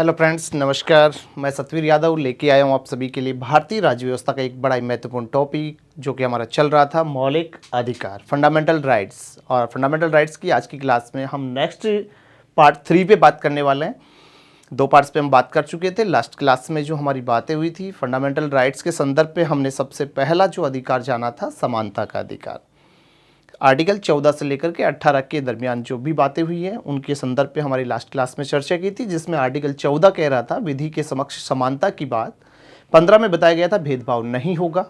Hello friends, नमस्कार। मैं सतवीर यादव लेके आया हूँ आप सभी के लिए भारतीय राज्य व्यवस्था का एक बड़ा ही महत्वपूर्ण टॉपिक जो कि हमारा चल रहा था, मौलिक अधिकार, फंडामेंटल राइट्स। और फंडामेंटल राइट्स की आज की क्लास में हम नेक्स्ट पार्ट 3 पे बात करने वाले हैं। 2 पार्ट्स पे हम बात कर चुके थे। लास्ट क्लास में जो हमारी बातें हुई थी फंडामेंटल राइट्स के संदर्भ पे, हमने सबसे पहला जो अधिकार जाना था समानता का अधिकार। आर्टिकल 14 से लेकर के 18 के दरमियान जो भी बातें हुई हैं उनके संदर्भ पे हमारी लास्ट क्लास में चर्चा की थी, जिसमें आर्टिकल 14 कह रहा था विधि के समक्ष समानता की बात, 15 में बताया गया था भेदभाव नहीं होगा,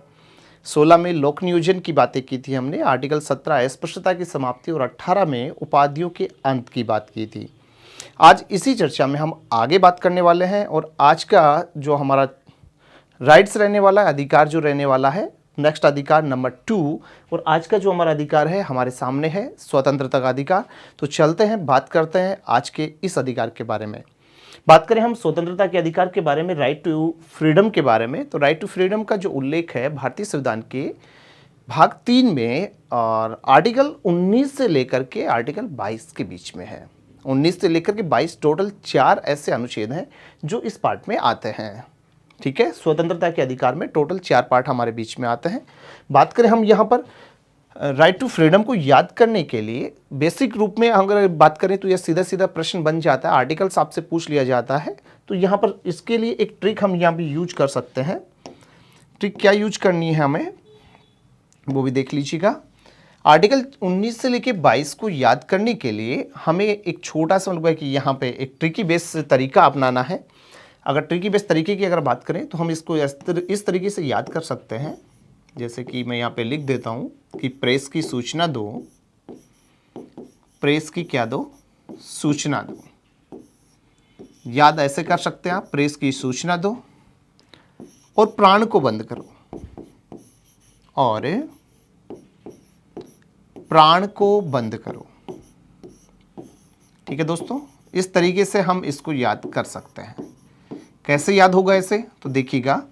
16 में लोक नियोजन की बातें की थी हमने, आर्टिकल 17 अस्पृश्यता की समाप्ति और 18 में उपाधियों के अंत की बात की थी। आज इसी चर्चा में हम आगे बात करने वाले हैं और आज का जो हमारा राइट्स रहने वाला है, अधिकार जो रहने वाला है, नेक्स्ट अधिकार नंबर 2। और आज का जो हमारा अधिकार है हमारे सामने है स्वतंत्रता का अधिकार। तो चलते हैं, बात करते हैं आज के इस अधिकार के बारे में। बात करें हम स्वतंत्रता के अधिकार के बारे में, राइट टू फ्रीडम के बारे में, तो राइट टू फ्रीडम का जो उल्लेख है भारतीय संविधान के भाग 3 में और आर्टिकल 19 से लेकर के आर्टिकल 22 के बीच में है। 19 से लेकर के 22 टोटल 4 ऐसे अनुच्छेद हैं जो इस पार्ट में आते हैं। ठीक है, स्वतंत्रता के अधिकार में टोटल 4 पार्ट हमारे बीच में आते हैं। बात करें हम यहाँ पर राइट टू फ्रीडम को याद करने के लिए बेसिक रूप में अगर बात करें तो यह सीधा सीधा प्रश्न बन जाता है, आर्टिकल्स आपसे पूछ लिया जाता है। तो यहाँ पर इसके लिए एक ट्रिक हम यहाँ भी यूज कर सकते हैं। ट्रिक क्या यूज करनी है हमें वो भी देख लीजिएगा। आर्टिकल 19 से लेके 22 को याद करने के लिए हमें एक छोटा सा मतलब कि यहाँ पे एक ट्रिकी बेस तरीका अपनाना है। अगर ट्रिकी बेस तरीके की अगर बात करें तो हम इसको इस तरीके से याद कर सकते हैं, जैसे कि मैं यहाँ पे लिख देता हूँ कि प्रेस की सूचना दो, प्रेस की क्या दो, सूचना दो। याद ऐसे कर सकते हैं आप, प्रेस की सूचना दो और प्राण को बंद करो, और प्राण को बंद करो। ठीक है दोस्तों, इस तरीके से हम इसको याद कर सकते हैं। कैसे याद होगा ऐसे, तो देखिएगा।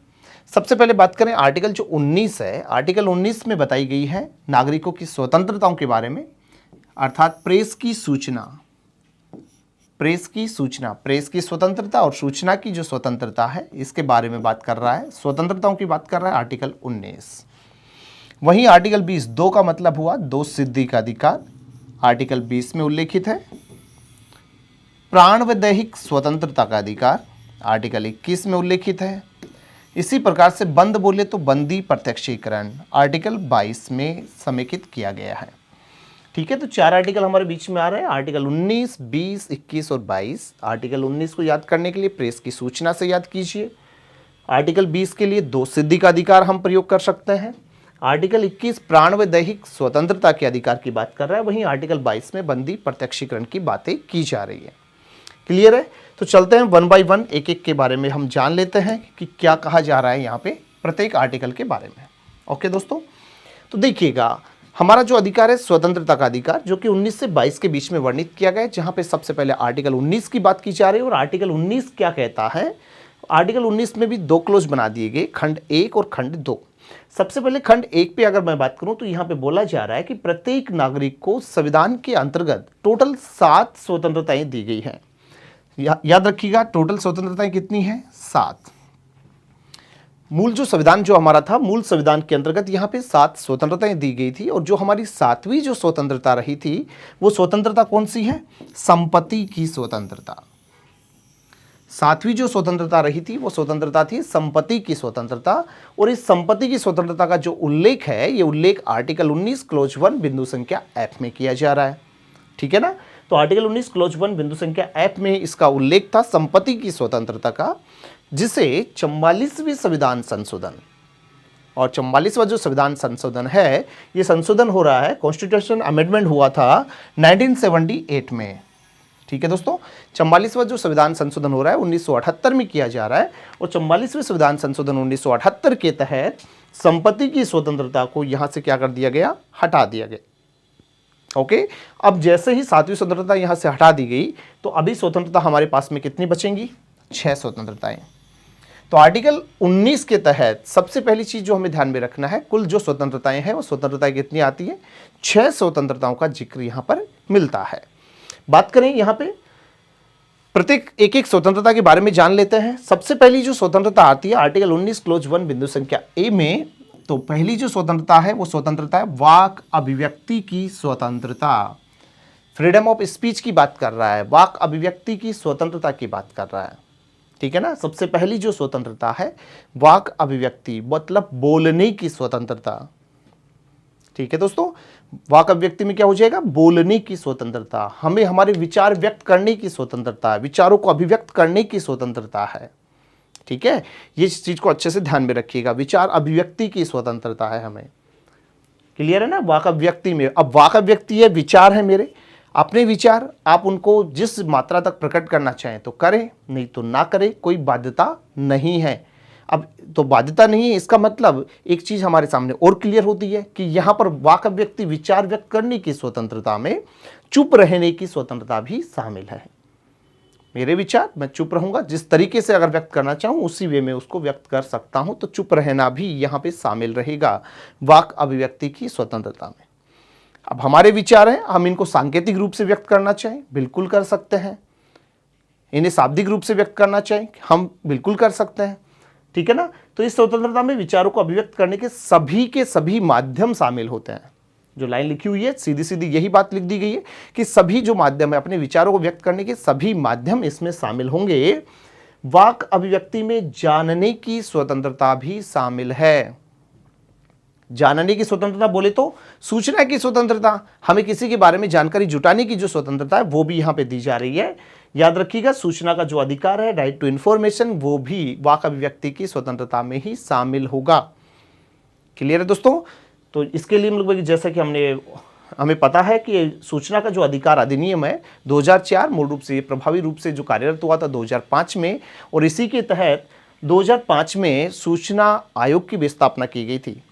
सबसे पहले बात करें आर्टिकल जो 19 है, आर्टिकल 19 में बताई गई है नागरिकों की स्वतंत्रताओं के बारे में, अर्थात प्रेस की सूचना, प्रेस की सूचना, प्रेस की स्वतंत्रता और सूचना की जो स्वतंत्रता है इसके बारे में बात कर रहा है, स्वतंत्रताओं की बात कर रहा है आर्टिकल 19। वहीं आर्टिकल 20 2 का मतलब हुआ दो सिद्धि का अधिकार, आर्टिकल 20 में उल्लेखित है। प्राण व दैहिक स्वतंत्रता का अधिकार आर्टिकल 21 में उल्लेखित है। इसी प्रकार से बंद बोले तो बंदी प्रत्यक्षीकरण आर्टिकल 22 में समेकित किया गया है। ठीक है, तो 4 आर्टिकल हमारे बीच में आ रहे हैं, आर्टिकल 19, 20, 21 और 22। आर्टिकल 19 को याद करने के लिए प्रेस की सूचना से याद कीजिए। आर्टिकल 20 के लिए दो सिद्धि का अधिकार हम प्रयोग कर सकते हैं। आर्टिकल 21 प्राण व दैहिक स्वतंत्रता के अधिकार की बात कर रहा है, वहीं आर्टिकल 22 में बंदी प्रत्यक्षीकरण की बातें की जा रही है। क्लियर है? तो चलते हैं 1 बाय 1 एक एक के बारे में हम जान लेते हैं कि क्या कहा जा रहा है यहाँ पे प्रत्येक आर्टिकल के बारे में। ओके दोस्तों, तो देखिएगा, हमारा जो अधिकार है स्वतंत्रता का अधिकार, जो कि 19 से 22 के बीच में वर्णित किया गया है, जहाँ पे सबसे पहले आर्टिकल 19 की बात की जा रही है। और आर्टिकल 19 क्या कहता है, आर्टिकल 19 में भी 2 क्लोज बना दिए गए, खंड 1 और खंड 2। सबसे पहले खंड 1 पे अगर मैं बात करूं तो यहाँ पे बोला जा रहा है कि प्रत्येक नागरिक को संविधान के अंतर्गत टोटल 7 स्वतंत्रताएं दी गई हैं। याद रखिएगा, टोटल स्वतंत्रताएं कितनी हैं? 7। मूल जो संविधान जो हमारा था, मूल संविधान के अंतर्गत यहाँ पे 7 स्वतंत्रताएं दी गई थी। और जो हमारी 7वीं जो स्वतंत्रता रही थी वो स्वतंत्रता कौन सी है? संपत्ति की स्वतंत्रता। 7वीं जो स्वतंत्रता रही थी वो स्वतंत्रता थी संपत्ति की स्वतंत्रता। और इस संपत्ति की स्वतंत्रता का जो उल्लेख है, ये उल्लेख आर्टिकल 19 क्लोज 1 बिंदु संख्या F में किया जा रहा है। ठीक है ना? तो आर्टिकल 19 क्लोज 1 बिंदु संख्या F में इसका उल्लेख था संपत्ति की स्वतंत्रता का, जिसे 44वें संविधान संशोधन, और 44वां जो संविधान संशोधन है, ये संशोधन हो रहा है, कॉन्स्टिट्यूशन अमेंडमेंट हुआ था 1978 में। ठीक है दोस्तों, 44वां जो संविधान संशोधन हो रहा है 1978 में किया जा रहा है। और 44वें संविधान संशोधन 1978 के तहत संपत्ति की स्वतंत्रता को यहां से क्या कर दिया गया? हटा दिया गया। ओके, अब जैसे ही 7वीं स्वतंत्रता यहां से हटा दी गई तो अभी स्वतंत्रता हमारे पास में कितनी बचेंगी? 6 स्वतंत्रताएं। तो आर्टिकल 19 के तहत सबसे पहली चीज जो हमें ध्यान में रखना है, कुल जो स्वतंत्रताएं हैं वो स्वतंत्रताएं कितनी आती है? 6 स्वतंत्रताओं का जिक्र यहां पर मिलता है। बात करें यहां पे प्रत्येक एक एक स्वतंत्रता के बारे में जान लेते हैं। सबसे पहली जो स्वतंत्रता आती है आर्टिकल 19 क्लोज 1 बिंदु संख्या ए में, तो पहली जो स्वतंत्रता है वो स्वतंत्रता है वाक अभिव्यक्ति की स्वतंत्रता। फ्रीडम ऑफ स्पीच की बात कर रहा है, वाक अभिव्यक्ति की स्वतंत्रता की बात कर रहा है, ठीक है ना। सबसे पहली जो स्वतंत्रता है वाक अभिव्यक्ति मतलब बोलने की स्वतंत्रता, ठीक है दोस्तों। वाक अभिव्यक्ति में क्या हो जाएगा, बोलने की स्वतंत्रता, हमें हमारे विचार व्यक्त करने की स्वतंत्रता है, विचारों को अभिव्यक्त करने की स्वतंत्रता है, ठीक है। ये इस चीज को अच्छे से ध्यान में रखिएगा, विचार अभिव्यक्ति की स्वतंत्रता है हमें, क्लियर है ना। वाक अभिव्यक्ति में, अब वाक अभिव्यक्ति है, विचार है मेरे, अपने विचार आप उनको जिस मात्रा तक प्रकट करना चाहें तो करें, नहीं तो ना करें, कोई बाध्यता नहीं है। अब तो बाध्यता नहीं है, इसका मतलब एक चीज हमारे सामने और क्लियर होती है कि यहां पर वाक अभिव्यक्ति विचार व्यक्त करने की स्वतंत्रता में चुप रहने की स्वतंत्रता भी शामिल है। मेरे विचार मैं चुप रहूंगा, जिस तरीके से अगर व्यक्त करना चाहूं उसी वे में उसको व्यक्त कर सकता हूं, तो चुप रहना भी यहां पे शामिल रहेगा वाक अभिव्यक्ति की स्वतंत्रता में। अब हमारे विचार हैं, हम इनको सांकेतिक रूप से व्यक्त करना चाहें बिल्कुल कर सकते हैं, इन्हें शाब्दिक रूप से व्यक्त करना चाहें हम बिल्कुल कर सकते हैं, ठीक है ना। तो इस स्वतंत्रता में विचारों को अभिव्यक्त करने के सभी माध्यम शामिल होते हैं। जो लाइन लिखी हुई है सीधी सीधी यही बात लिख दी गई है कि सभी जो माध्यम है अपने विचारों को व्यक्त करने के सभी माध्यम इसमें शामिल होंगे। वाक अभिव्यक्ति में जानने की स्वतंत्रता भी शामिल है। जानने की स्वतंत्रता बोले तो सूचना की स्वतंत्रता, हमें किसी के बारे में जानकारी जुटाने की जो स्वतंत्रता है वो भी यहां पे दी जा रही है। याद रखिएगा सूचना का जो अधिकार है, राइट टू इंफॉर्मेशन, वो भी वाक अभिव्यक्ति की स्वतंत्रता में ही शामिल होगा। क्लियर है दोस्तों। तो इसके लिए मतलब जैसा कि हमें पता है कि सूचना का जो अधिकार अधिनियम है 2004 मूल रूप से प्रभावी रूप से जो कार्यरत हुआ था 2005 में, और इसी के तहत 2005 में सूचना आयोग की भी स्थापना की गई थी,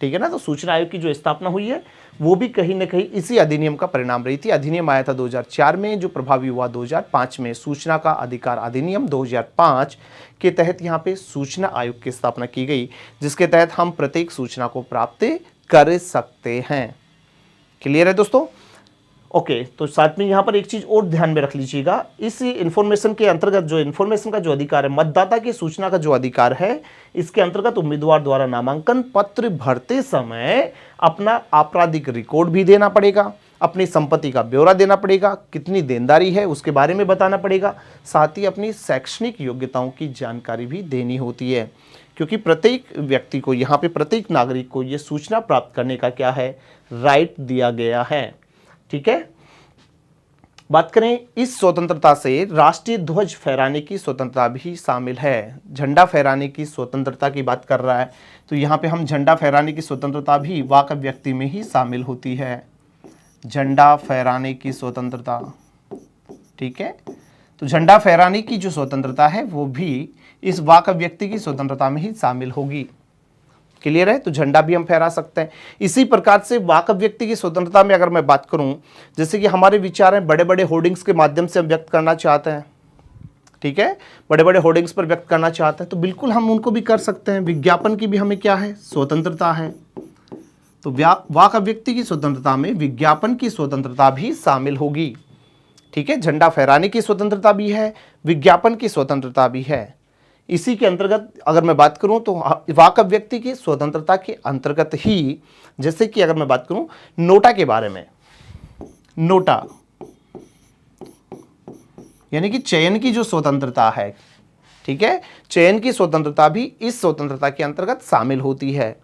ठीक है ना। तो सूचना आयोग की जो स्थापना हुई है वो भी कहीं ना कहीं इसी अधिनियम का परिणाम रही थी। अधिनियम आया था 2004 में, जो प्रभावी हुआ 2005 में। सूचना का अधिकार अधिनियम 2005 के तहत यहाँ पे सूचना आयोग की स्थापना की गई, जिसके तहत हम प्रत्येक सूचना को प्राप्त कर सकते हैं। क्लियर है दोस्तों। ओके, तो साथ में यहाँ पर एक चीज और ध्यान में रख लीजिएगा, इस इंफॉर्मेशन के अंतर्गत जो इंफॉर्मेशन का जो अधिकार है, मतदाता की सूचना का जो अधिकार है, इसके अंतर्गत उम्मीदवार द्वारा नामांकन पत्र भरते समय अपना आपराधिक रिकॉर्ड भी देना पड़ेगा, अपनी संपत्ति का ब्यौरा देना पड़ेगा, कितनी देनदारी है उसके बारे में बताना पड़ेगा, साथ ही अपनी शैक्षणिक योग्यताओं की जानकारी भी देनी होती है, क्योंकि प्रत्येक व्यक्ति को, यहाँ पे प्रत्येक नागरिक को ये सूचना प्राप्त करने का क्या है, राइट दिया गया है, ठीक है। बात करें इस स्वतंत्रता से राष्ट्रीय ध्वज फहराने की स्वतंत्रता भी शामिल है। झंडा फहराने की स्वतंत्रता की बात कर रहा है, तो यहाँ पे हम झंडा फहराने की स्वतंत्रता भी वाक अभिव्यक्ति में ही शामिल होती है। झंडा फहराने की स्वतंत्रता, ठीक है। तो झंडा फहराने की जो स्वतंत्रता है वो भी इस वाक अभिव्यक्ति की स्वतंत्रता में ही शामिल होगी। क्लियर है। तो झंडा भी हम फहरा सकते हैं। इसी प्रकार से वाक अभिव्यक्ति की स्वतंत्रता में अगर मैं बात करूं, जैसे कि हमारे विचार हैं बड़े बड़े होर्डिंग्स के माध्यम से हम व्यक्त करना चाहते हैं, ठीक है, बड़े बड़े होर्डिंग्स पर व्यक्त करना चाहते हैं, तो बिल्कुल हम उनको भी कर सकते हैं। विज्ञापन की भी हमें क्या है, स्वतंत्रता है। तो वाक अभिव्यक्ति की स्वतंत्रता में विज्ञापन की स्वतंत्रता भी शामिल होगी, ठीक है। झंडा फहराने की स्वतंत्रता भी है, विज्ञापन की स्वतंत्रता भी है। इसी के अंतर्गत अगर मैं बात करूं तो वाक अभिव्यक्ति की स्वतंत्रता के अंतर्गत ही, जैसे कि अगर मैं बात करूं नोटा के बारे में, नोटा यानी कि चयन की जो स्वतंत्रता है, ठीक है, चयन की स्वतंत्रता भी इस स्वतंत्रता के अंतर्गत शामिल होती है।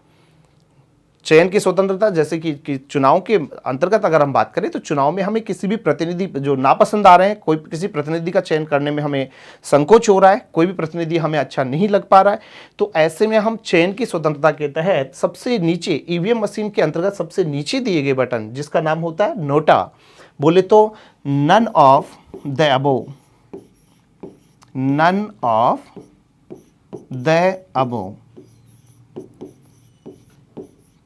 चयन की स्वतंत्रता, जैसे कि चुनाव के अंतर्गत अगर हम बात करें तो चुनाव में हमें किसी भी प्रतिनिधि जो नापसंद आ रहे हैं, कोई किसी प्रतिनिधि का चयन करने में हमें संकोच हो रहा है, कोई भी प्रतिनिधि हमें अच्छा नहीं लग पा रहा है, तो ऐसे में हम चयन की स्वतंत्रता के तहत सबसे नीचे ईवीएम मशीन के अंतर्गत सबसे नीचे दिए गए बटन, जिसका नाम होता है नोटा, बोले तो none of the above, none of the above,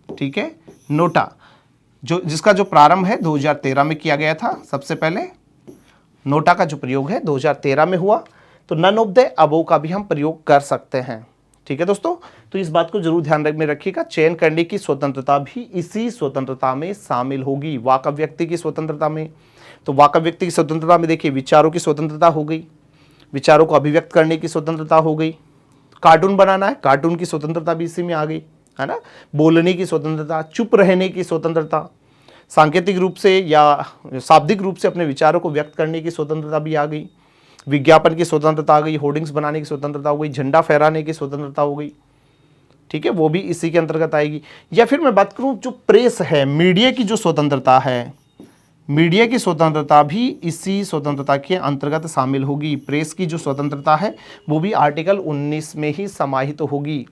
ठीक है। नोटा जिसका जो प्रारंभ है 2013 में किया गया था, सबसे पहले नोटा का जो प्रयोग है 2013 में हुआ, तो नन ऑफ द अबोव का भी हम प्रयोग कर सकते हैं, ठीक है दोस्तों। तो इस बात को जरूर ध्यान में रखिएगा, चयन करने की स्वतंत्रता भी इसी स्वतंत्रता में शामिल होगी, वाक अभिव्यक्ति की स्वतंत्रता में। तो वाक अभिव्यक्ति की स्वतंत्रता में देखिए विचारों की स्वतंत्रता हो गई, विचारों को अभिव्यक्त करने की स्वतंत्रता हो गई। कार्टून बनाना है, कार्टून की स्वतंत्रता भी इसी में आ गई, है ना। बोलने की स्वतंत्रता, चुप रहने की स्वतंत्रता, सांकेतिक रूप से या शाब्दिक रूप से अपने विचारों को व्यक्त करने की स्वतंत्रता भी आ गई। विज्ञापन की स्वतंत्रता आ गई, होर्डिंग्स बनाने की स्वतंत्रता हो गई, झंडा फहराने की स्वतंत्रता हो गई, ठीक है, वो भी इसी के अंतर्गत आएगी। या फिर मैं बात करूं जो प्रेस है, मीडिया की जो स्वतंत्रता है, मीडिया की स्वतंत्रता भी इसी स्वतंत्रता के अंतर्गत शामिल होगी। प्रेस की जो स्वतंत्रता है वो भी आर्टिकल 19 में ही समाहित तो होगी।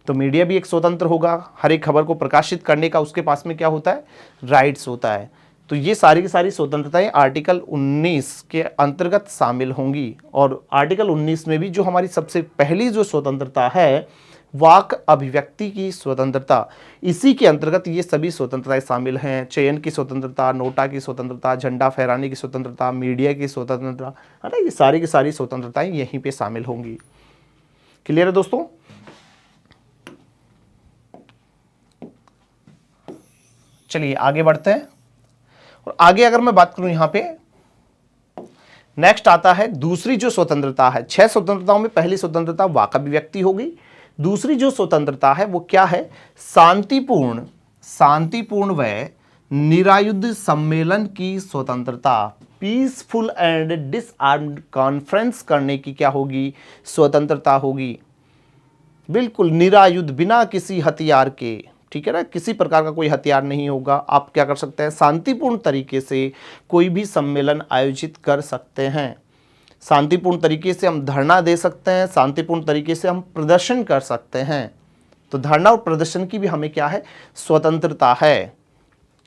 तो मीडिया भी एक स्वतंत्र होगा, हर एक खबर को प्रकाशित करने का उसके पास में क्या होता है, राइट्स होता है। तो ये सारी की सारी स्वतंत्रताएं आर्टिकल 19 के अंतर्गत शामिल होंगी। और आर्टिकल 19 में भी जो हमारी सबसे पहली जो स्वतंत्रता है, वाक अभिव्यक्ति की स्वतंत्रता, इसी के अंतर्गत ये सभी स्वतंत्रताएं शामिल हैं। चयन की स्वतंत्रता, नोटा की स्वतंत्रता, झंडा फहराने की स्वतंत्रता, मीडिया की स्वतंत्रता, है ना, ये सारी की सारी स्वतंत्रताएं यहीं पे शामिल होंगी। क्लियर है दोस्तों? चलिए आगे बढ़ते हैं। और आगे अगर मैं बात करूं यहां पे नेक्स्ट आता है दूसरी जो स्वतंत्रता है। 6 स्वतंत्रताओं में पहली स्वतंत्रता वाक अभिव्यक्ति होगी। दूसरी जो स्वतंत्रता है वो क्या है, शांतिपूर्ण व निरायुध सम्मेलन की स्वतंत्रता। पीसफुल एंड डिसआर्म्ड कॉन्फ्रेंस करने की क्या होगी, स्वतंत्रता होगी। बिल्कुल निरायुध, बिना किसी हथियार के, ठीक है ना, किसी प्रकार का कोई हथियार नहीं होगा। आप क्या कर सकते हैं, शांतिपूर्ण तरीके से कोई भी सम्मेलन आयोजित कर सकते हैं। शांतिपूर्ण तरीके से हम धरना दे सकते हैं, शांतिपूर्ण तरीके से हम प्रदर्शन कर सकते हैं। तो धरना और प्रदर्शन की भी हमें क्या है, स्वतंत्रता है,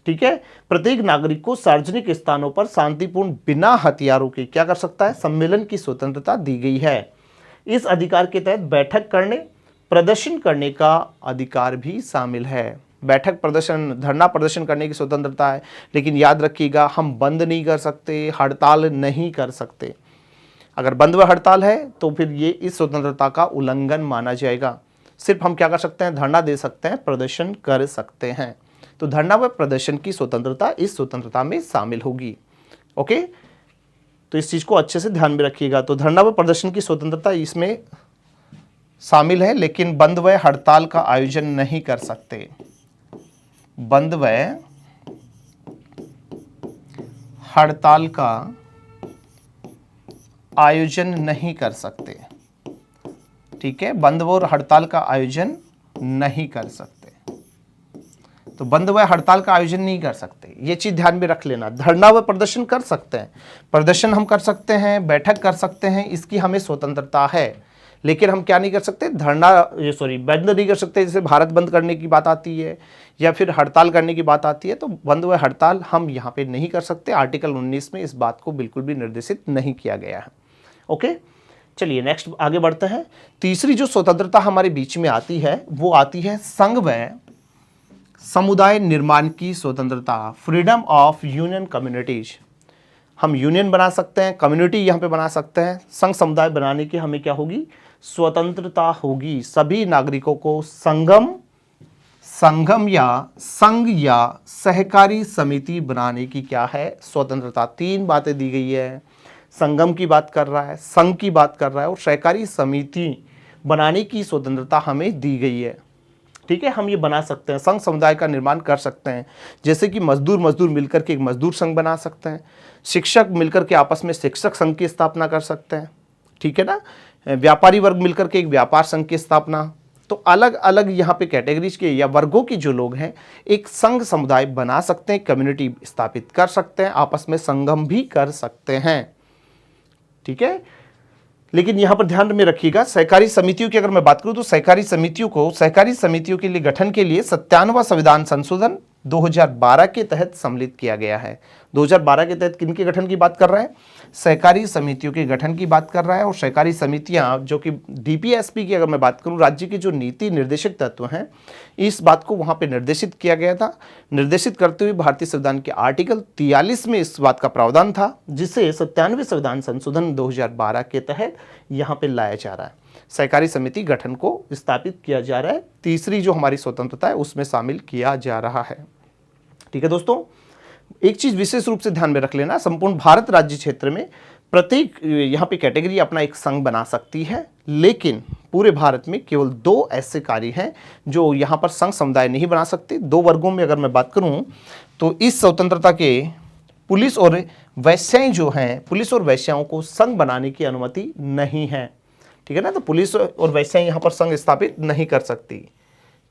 ठीक है। प्रत्येक नागरिक को सार्वजनिक स्थानों पर शांतिपूर्ण बिना हथियारों के क्या कर सकता है, सम्मेलन की स्वतंत्रता दी गई है। इस अधिकार के तहत बैठक करने, प्रदर्शन करने का अधिकार भी शामिल है। बैठक प्रदर्शन, धरना प्रदर्शन करने की स्वतंत्रता है, लेकिन याद रखिएगा हम बंद नहीं कर सकते, हड़ताल नहीं कर सकते। अगर बंद व हड़ताल है तो फिर ये इस स्वतंत्रता का उल्लंघन माना जाएगा। सिर्फ हम क्या कर सकते हैं, धरना दे सकते हैं, प्रदर्शन कर सकते हैं। तो धरना व प्रदर्शन की स्वतंत्रता इस स्वतंत्रता में शामिल होगी। ओके, तो इस चीज को अच्छे से ध्यान में रखिएगा। तो धरना व प्रदर्शन की स्वतंत्रता इसमें शामिल है, लेकिन बंद व हड़ताल का आयोजन नहीं कर सकते। बंद व हड़ताल का आयोजन नहीं कर सकते, ठीक है, बंद व हड़ताल का आयोजन नहीं कर सकते। तो बंद व हड़ताल का आयोजन नहीं कर सकते, ये चीज ध्यान में रख लेना। धरना व प्रदर्शन कर सकते हैं, प्रदर्शन हम कर सकते हैं, बैठक कर सकते हैं, इसकी हमें स्वतंत्रता है। लेकिन हम क्या नहीं कर सकते, बंद नहीं कर सकते। जैसे भारत बंद करने की बात आती है या फिर हड़ताल करने की बात आती है, तो बंद व हड़ताल हम यहाँ पे नहीं कर सकते। आर्टिकल 19 में इस बात को बिल्कुल भी निर्देशित नहीं किया गया है। ओके, चलिए नेक्स्ट आगे बढ़ते हैं। तीसरी जो स्वतंत्रता हमारे बीच में आती है वो आती है संघ व समुदाय निर्माण की स्वतंत्रता, फ्रीडम ऑफ यूनियन कम्युनिटीज। हम यूनियन बना सकते हैं, कम्युनिटी यहाँ पे बना सकते हैं, संघ समुदाय बनाने की हमें क्या होगी, स्वतंत्रता होगी। सभी नागरिकों को संघम या संघ या सहकारी समिति बनाने की क्या है, स्वतंत्रता। 3 बातें दी गई है, संगम की बात कर रहा है, संघ की बात कर रहा है और सहकारी समिति बनाने की स्वतंत्रता हमें दी गई है, ठीक है। हम ये बना सकते हैं, संघ समुदाय का निर्माण कर सकते हैं। जैसे कि मजदूर मिलकर के एक मजदूर संघ बना सकते हैं, शिक्षक मिलकर के आपस में शिक्षक संघ की स्थापना कर सकते हैं, ठीक है ना। व्यापारी वर्ग मिलकर के एक व्यापार संघ की स्थापना। तो अलग अलग यहाँ पे कैटेगरीज के या वर्गों के जो लोग हैं एक संघ समुदाय बना सकते हैं, कम्युनिटी स्थापित कर सकते हैं, आपस में संगम भी कर सकते हैं, ठीक है। लेकिन यहां पर ध्यान में रखिएगा, सहकारी समितियों की अगर मैं बात करूं तो सहकारी समितियों के लिए गठन के लिए 97वां संविधान संशोधन 2012 के तहत सम्मिलित किया गया है। 2012 के तहत किनके गठन की बात कर रहा है, सहकारी समितियों के गठन की बात कर रहा है। और सहकारी समितियां जो कि डीपीएसपी की अगर मैं बात करूं, राज्य के जो नीति निर्देशक तत्व हैं, इस बात को वहां पे निर्देशित किया गया था। निर्देशित करते हुए भारतीय संविधान के आर्टिकल 43 में इस बात का प्रावधान था, जिसे 97वें संविधान संशोधन 2012 के तहत यहाँ पे लाया जा रहा है। सहकारी समिति गठन को स्थापित किया जा रहा है, तीसरी जो हमारी स्वतंत्रता है उसमें शामिल किया जा रहा है, ठीक है दोस्तों। एक चीज विशेष रूप से ध्यान में रख लेना, संपूर्ण भारत राज्य क्षेत्र में प्रत्येक यहाँ पे कैटेगरी अपना एक संघ बना सकती है, लेकिन पूरे भारत में केवल 2 ऐसे कार्य हैं जो यहाँ पर संघ समुदाय नहीं बना सकते। 2 वर्गों में अगर मैं बात करूँ तो इस स्वतंत्रता के पुलिस और वैश्याएं जो हैं, पुलिस और वैश्याओं को संघ बनाने की अनुमति नहीं है, ठीक है ना। तो पुलिस और वैश्याएं यहाँ पर संघ स्थापित नहीं कर सकती।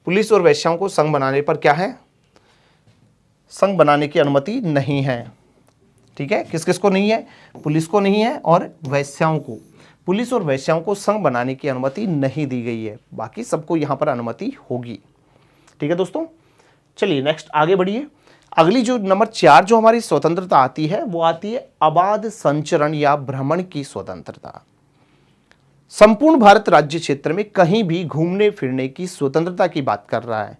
पुलिस और वैश्याओं को संघ बनाने पर क्या है, संघ बनाने की अनुमति नहीं है, ठीक है। किस किस को नहीं है, पुलिस को नहीं है और वैश्याओं को, पुलिस और वैश्याओं को संघ बनाने की अनुमति नहीं दी गई है, बाकी सबको यहाँ पर अनुमति होगी, ठीक है दोस्तों। चलिए नेक्स्ट आगे बढ़िए। अगली जो नंबर 4 जो हमारी स्वतंत्रता आती है वो आती है अबाध संचरण या भ्रमण की स्वतंत्रता। संपूर्ण भारत राज्य क्षेत्र में कहीं भी घूमने फिरने की स्वतंत्रता की बात कर रहा है,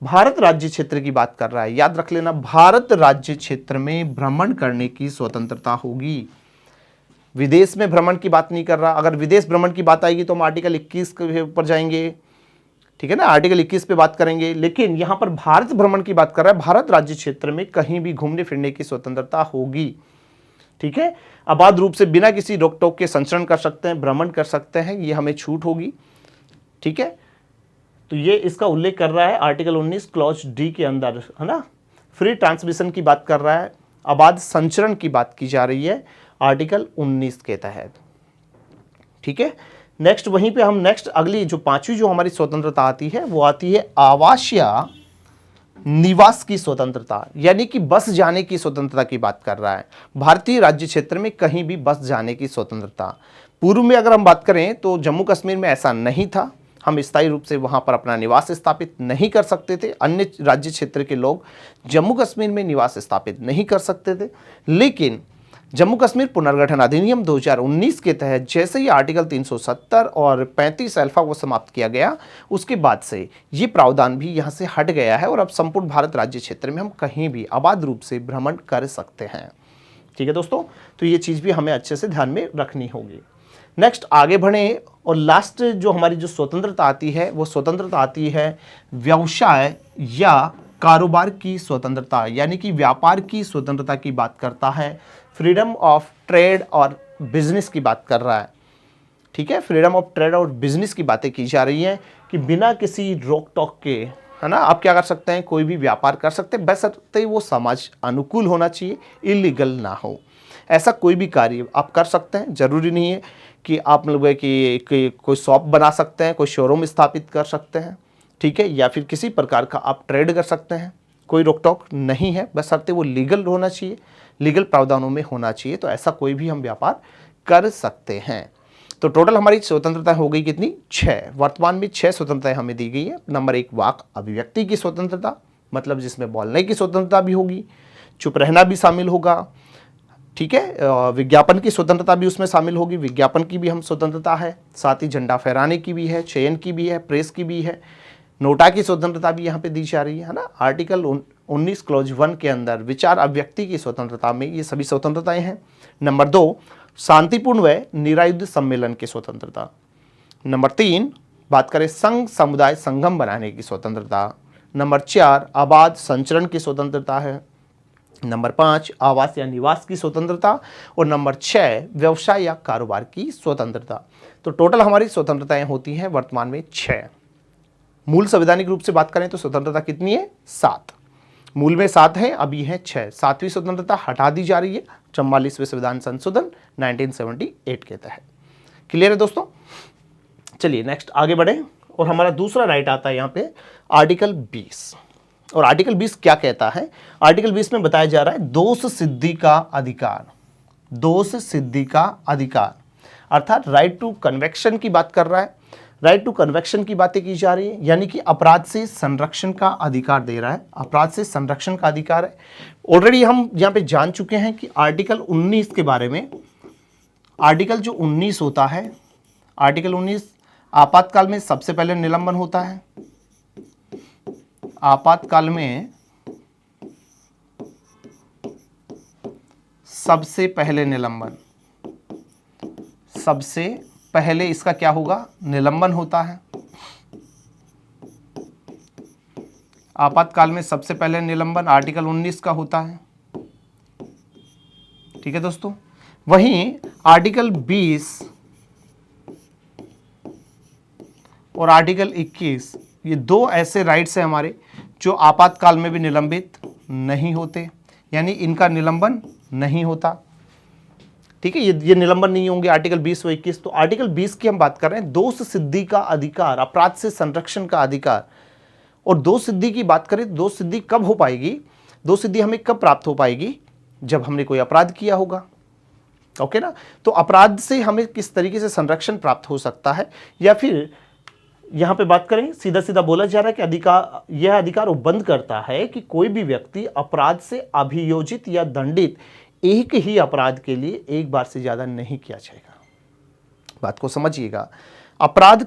भारत राज्य क्षेत्र की बात कर रहा है, याद रख लेना, भारत राज्य क्षेत्र में भ्रमण करने की स्वतंत्रता होगी। विदेश में भ्रमण की बात नहीं कर रहा। अगर विदेश भ्रमण की बात आएगी तो हम आर्टिकल 21 के ऊपर जाएंगे, ठीक है ना, आर्टिकल 21 पे बात करेंगे, लेकिन यहां पर भारत भ्रमण की बात कर रहा है। भारत राज्य क्षेत्र में कहीं भी घूमने फिरने की स्वतंत्रता होगी, ठीक है। अबाध रूप से बिना किसी रोक टोक के संचरण कर सकते हैं, भ्रमण कर सकते हैं, ये हमें छूट होगी, ठीक है। तो ये इसका उल्लेख कर रहा है आर्टिकल 19 क्लॉज डी के अंदर, है ना। फ्री ट्रांसमिशन की बात कर रहा है, अबाध संचरण की बात की जा रही है आर्टिकल 19 के तहत, ठीक है। नेक्स्ट वहीं पे हम नेक्स्ट अगली जो 5वीं जो हमारी स्वतंत्रता आती है वो आती है आवास या निवास की स्वतंत्रता, यानी कि बस जाने की स्वतंत्रता की बात कर रहा है। भारतीय राज्य क्षेत्र में कहीं भी बस जाने की स्वतंत्रता। पूर्व में अगर हम बात करें तो जम्मू कश्मीर में ऐसा नहीं था, हम स्थायी रूप से वहां पर अपना निवास स्थापित नहीं कर सकते थे। अन्य राज्य क्षेत्र के लोग जम्मू कश्मीर में निवास स्थापित नहीं कर सकते थे, लेकिन जम्मू कश्मीर पुनर्गठन अधिनियम 2019 के तहत जैसे ही आर्टिकल 370 और 35 अल्फा को समाप्त किया गया, उसके बाद से ये प्रावधान भी यहाँ से हट गया है और अब संपूर्ण भारत राज्य क्षेत्र में हम कहीं भी अबाध रूप से भ्रमण कर सकते हैं, ठीक है दोस्तों। तो ये चीज़ भी हमें अच्छे से ध्यान में रखनी होगी। नेक्स्ट आगे बढ़ें और लास्ट जो हमारी जो स्वतंत्रता आती है वो स्वतंत्रता आती है व्यवसाय या कारोबार की स्वतंत्रता, यानी कि व्यापार की स्वतंत्रता की बात करता है। फ्रीडम ऑफ ट्रेड और बिजनेस की बात कर रहा है, ठीक है। फ्रीडम ऑफ ट्रेड और बिजनेस की बातें की जा रही हैं कि बिना किसी रोक टोक के, है ना, आप क्या कर सकते हैं, कोई भी व्यापार कर सकते हैं, बशर्ते वो समाज अनुकूल होना चाहिए, इलीगल ना हो। ऐसा कोई भी कार्य आप कर सकते हैं, जरूरी नहीं है कि आप लोग कि कोई शॉप बना सकते हैं, कोई शोरूम स्थापित कर सकते हैं, ठीक है, या फिर किसी प्रकार का आप ट्रेड कर सकते हैं, कोई रोक टोक नहीं है, बशर्ते वो लीगल होना चाहिए, लीगल प्रावधानों में होना चाहिए। तो ऐसा कोई भी हम व्यापार कर सकते हैं। तो टोटल हमारी स्वतंत्रता हो गई कितनी, 6। वर्तमान में 6 स्वतंत्रताएं हमें दी गई है। नंबर 1 वाक अभिव्यक्ति की स्वतंत्रता, मतलब जिसमें बोलने की स्वतंत्रता भी होगी, चुप रहना भी शामिल होगा, ठीक है। विज्ञापन की स्वतंत्रता भी उसमें शामिल होगी, विज्ञापन की भी हम स्वतंत्रता है, साथ ही झंडा फहराने की भी है, चयन की भी है, प्रेस की भी है, नोटा की स्वतंत्रता भी यहाँ पे दी जा रही है ना। आर्टिकल 19 क्लॉज 1 के अंदर विचार अभिव्यक्ति की स्वतंत्रता में ये सभी स्वतंत्रताएं हैं। नंबर 2 शांतिपूर्ण व निरायुध सम्मेलन की स्वतंत्रता। नंबर 3 बात करें संघ समुदाय संगम बनाने की स्वतंत्रता। नंबर 4 अबाध संचरण की स्वतंत्रता है। नंबर 5 आवास या निवास की स्वतंत्रता और नंबर 6 व्यवसाय या कारोबार की स्वतंत्रता। तो टोटल हमारी स्वतंत्रताएं होती हैं वर्तमान में 6। मूल संवैधानिक रूप से बात करें तो स्वतंत्रता कितनी है, 7। मूल में 7 है, अभी है 6। 7वीं स्वतंत्रता हटा दी जा रही है 44वें संविधान संशोधन 1978 के तहत। क्लियर है दोस्तों। चलिए नेक्स्ट आगे बढ़े और हमारा दूसरा राइट आता है यहाँ पे आर्टिकल 20। और आर्टिकल 20 क्या कहता है, आर्टिकल 20 में बताया जा रहा है दोष सिद्धि का अधिकार। दोष सिद्धि का अधिकार अर्थात राइट टू कन्वेक्शन की बात कर रहा है। राइट टू कन्वेक्शन की बातें की जा रही है, यानी कि अपराध से संरक्षण का अधिकार दे रहा है। अपराध से संरक्षण का अधिकार है। ऑलरेडी हम यहाँ पे जान चुके हैं कि आर्टिकल 19 के बारे में। आर्टिकल जो 19 होता है, आर्टिकल 19 आपातकाल में सबसे पहले निलंबन होता है। आपातकाल में सबसे पहले निलंबन, सबसे पहले इसका क्या होगा, निलंबन होता है। आपातकाल में सबसे पहले निलंबन आर्टिकल 19 का होता है। ठीक है दोस्तों। वहीं आर्टिकल 20 और आर्टिकल 21 ये दो ऐसे राइट्स हैं हमारे जो आपातकाल में भी निलंबित नहीं होते, यानी इनका निलंबन नहीं होता। ठीक है, ये निलंबन नहीं होंगे आर्टिकल 20 व 21। तो आर्टिकल 20 की हम बात कर रहे हैं, दोष सिद्धि का अधिकार, अपराध से संरक्षण का अधिकार। और दोष सिद्धि की बात करें तो दोष सिद्धि कब हो पाएगी, दोष सिद्धि हमें कब प्राप्त हो पाएगी, जब हमने कोई अपराध किया होगा। ओके ना। तो अपराध से हमें किस तरीके से संरक्षण प्राप्त हो सकता है, या फिर यहां पे बात करें, सीधा सीधा बोला जा रहा है कि अधिकार, यह अधिकार उपबंध करता है कि कोई भी व्यक्ति अपराध से अभियोजित या दंडित एक ही अपराध के लिए एक बार से ज्यादा नहीं किया जाएगा। बात को समझिएगा, अपराध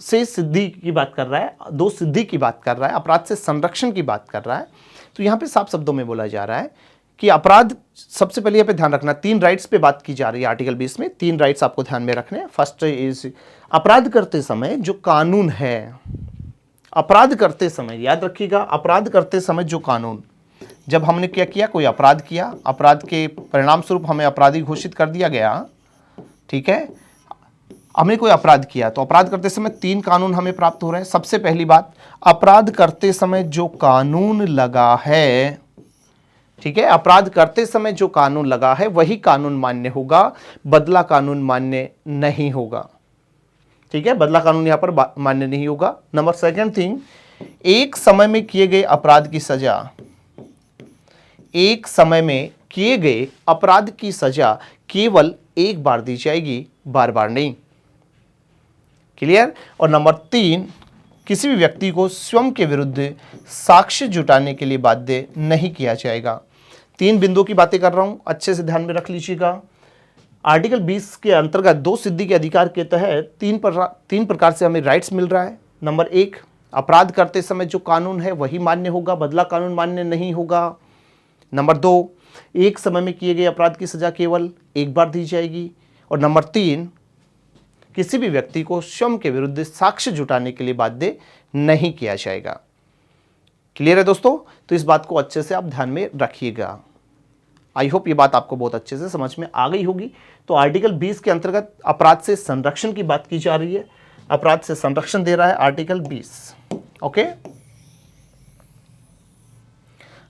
से सिद्धि की बात कर रहा है, दोष सिद्धि की बात कर रहा है, अपराध से संरक्षण की बात कर रहा है। तो यहां पे साफ शब्दों में बोला जा रहा है कि अपराध, सबसे पहले यहाँ पे ध्यान रखना, 3 राइट्स पे बात की जा रही है आर्टिकल 20 में। 3 राइट्स आपको ध्यान में रखने हैं। फर्स्ट इज, अपराध करते समय जो कानून है, अपराध करते समय याद रखिएगा, अपराध करते समय जो कानून, जब हमने क्या किया, कोई अपराध किया, अपराध के परिणाम स्वरूप हमें अपराधी घोषित कर दिया गया। ठीक है, हमने कोई अपराध किया तो अपराध करते समय 3 कानून हमें प्राप्त हो रहे हैं। सबसे पहली बात, अपराध करते समय जो कानून लगा है, ठीक है, अपराध करते समय जो कानून लगा है वही कानून मान्य होगा, बदला कानून मान्य नहीं होगा। ठीक है, बदला कानून यहां पर मान्य नहीं होगा। नंबर सेकंड थिंग, एक समय में किए गए अपराध की सजा, एक समय में किए गए अपराध की सजा केवल एक बार दी जाएगी, बार बार नहीं। क्लियर। और नंबर 3, किसी भी व्यक्ति को स्वयं के विरुद्ध साक्ष्य जुटाने के लिए बाध्य नहीं किया जाएगा। 3 बिंदुओं की बातें कर रहा हूं, अच्छे से ध्यान में रख लीजिएगा। आर्टिकल 20 के अंतर्गत दोष सिद्धि के अधिकार के तहत 3 प्रकार से हमें राइट्स मिल रहा है। नंबर 1, अपराध करते समय जो कानून है वही मान्य होगा, बदला कानून मान्य नहीं होगा। नंबर 2, एक समय में किए गए अपराध की सजा केवल एक बार दी जाएगी। और नंबर 3, किसी भी व्यक्ति को स्वयं के विरुद्ध साक्ष्य जुटाने के लिए बाध्य नहीं किया जाएगा। क्लियर है दोस्तों। तो इस बात को अच्छे से आप ध्यान में रखिएगा। आई होप ये बात आपको बहुत अच्छे से समझ में आ गई होगी। तो आर्टिकल 20 के अंतर्गत अपराध से संरक्षण की बात की जा रही है, अपराध से संरक्षण दे रहा है आर्टिकल 20। ओके,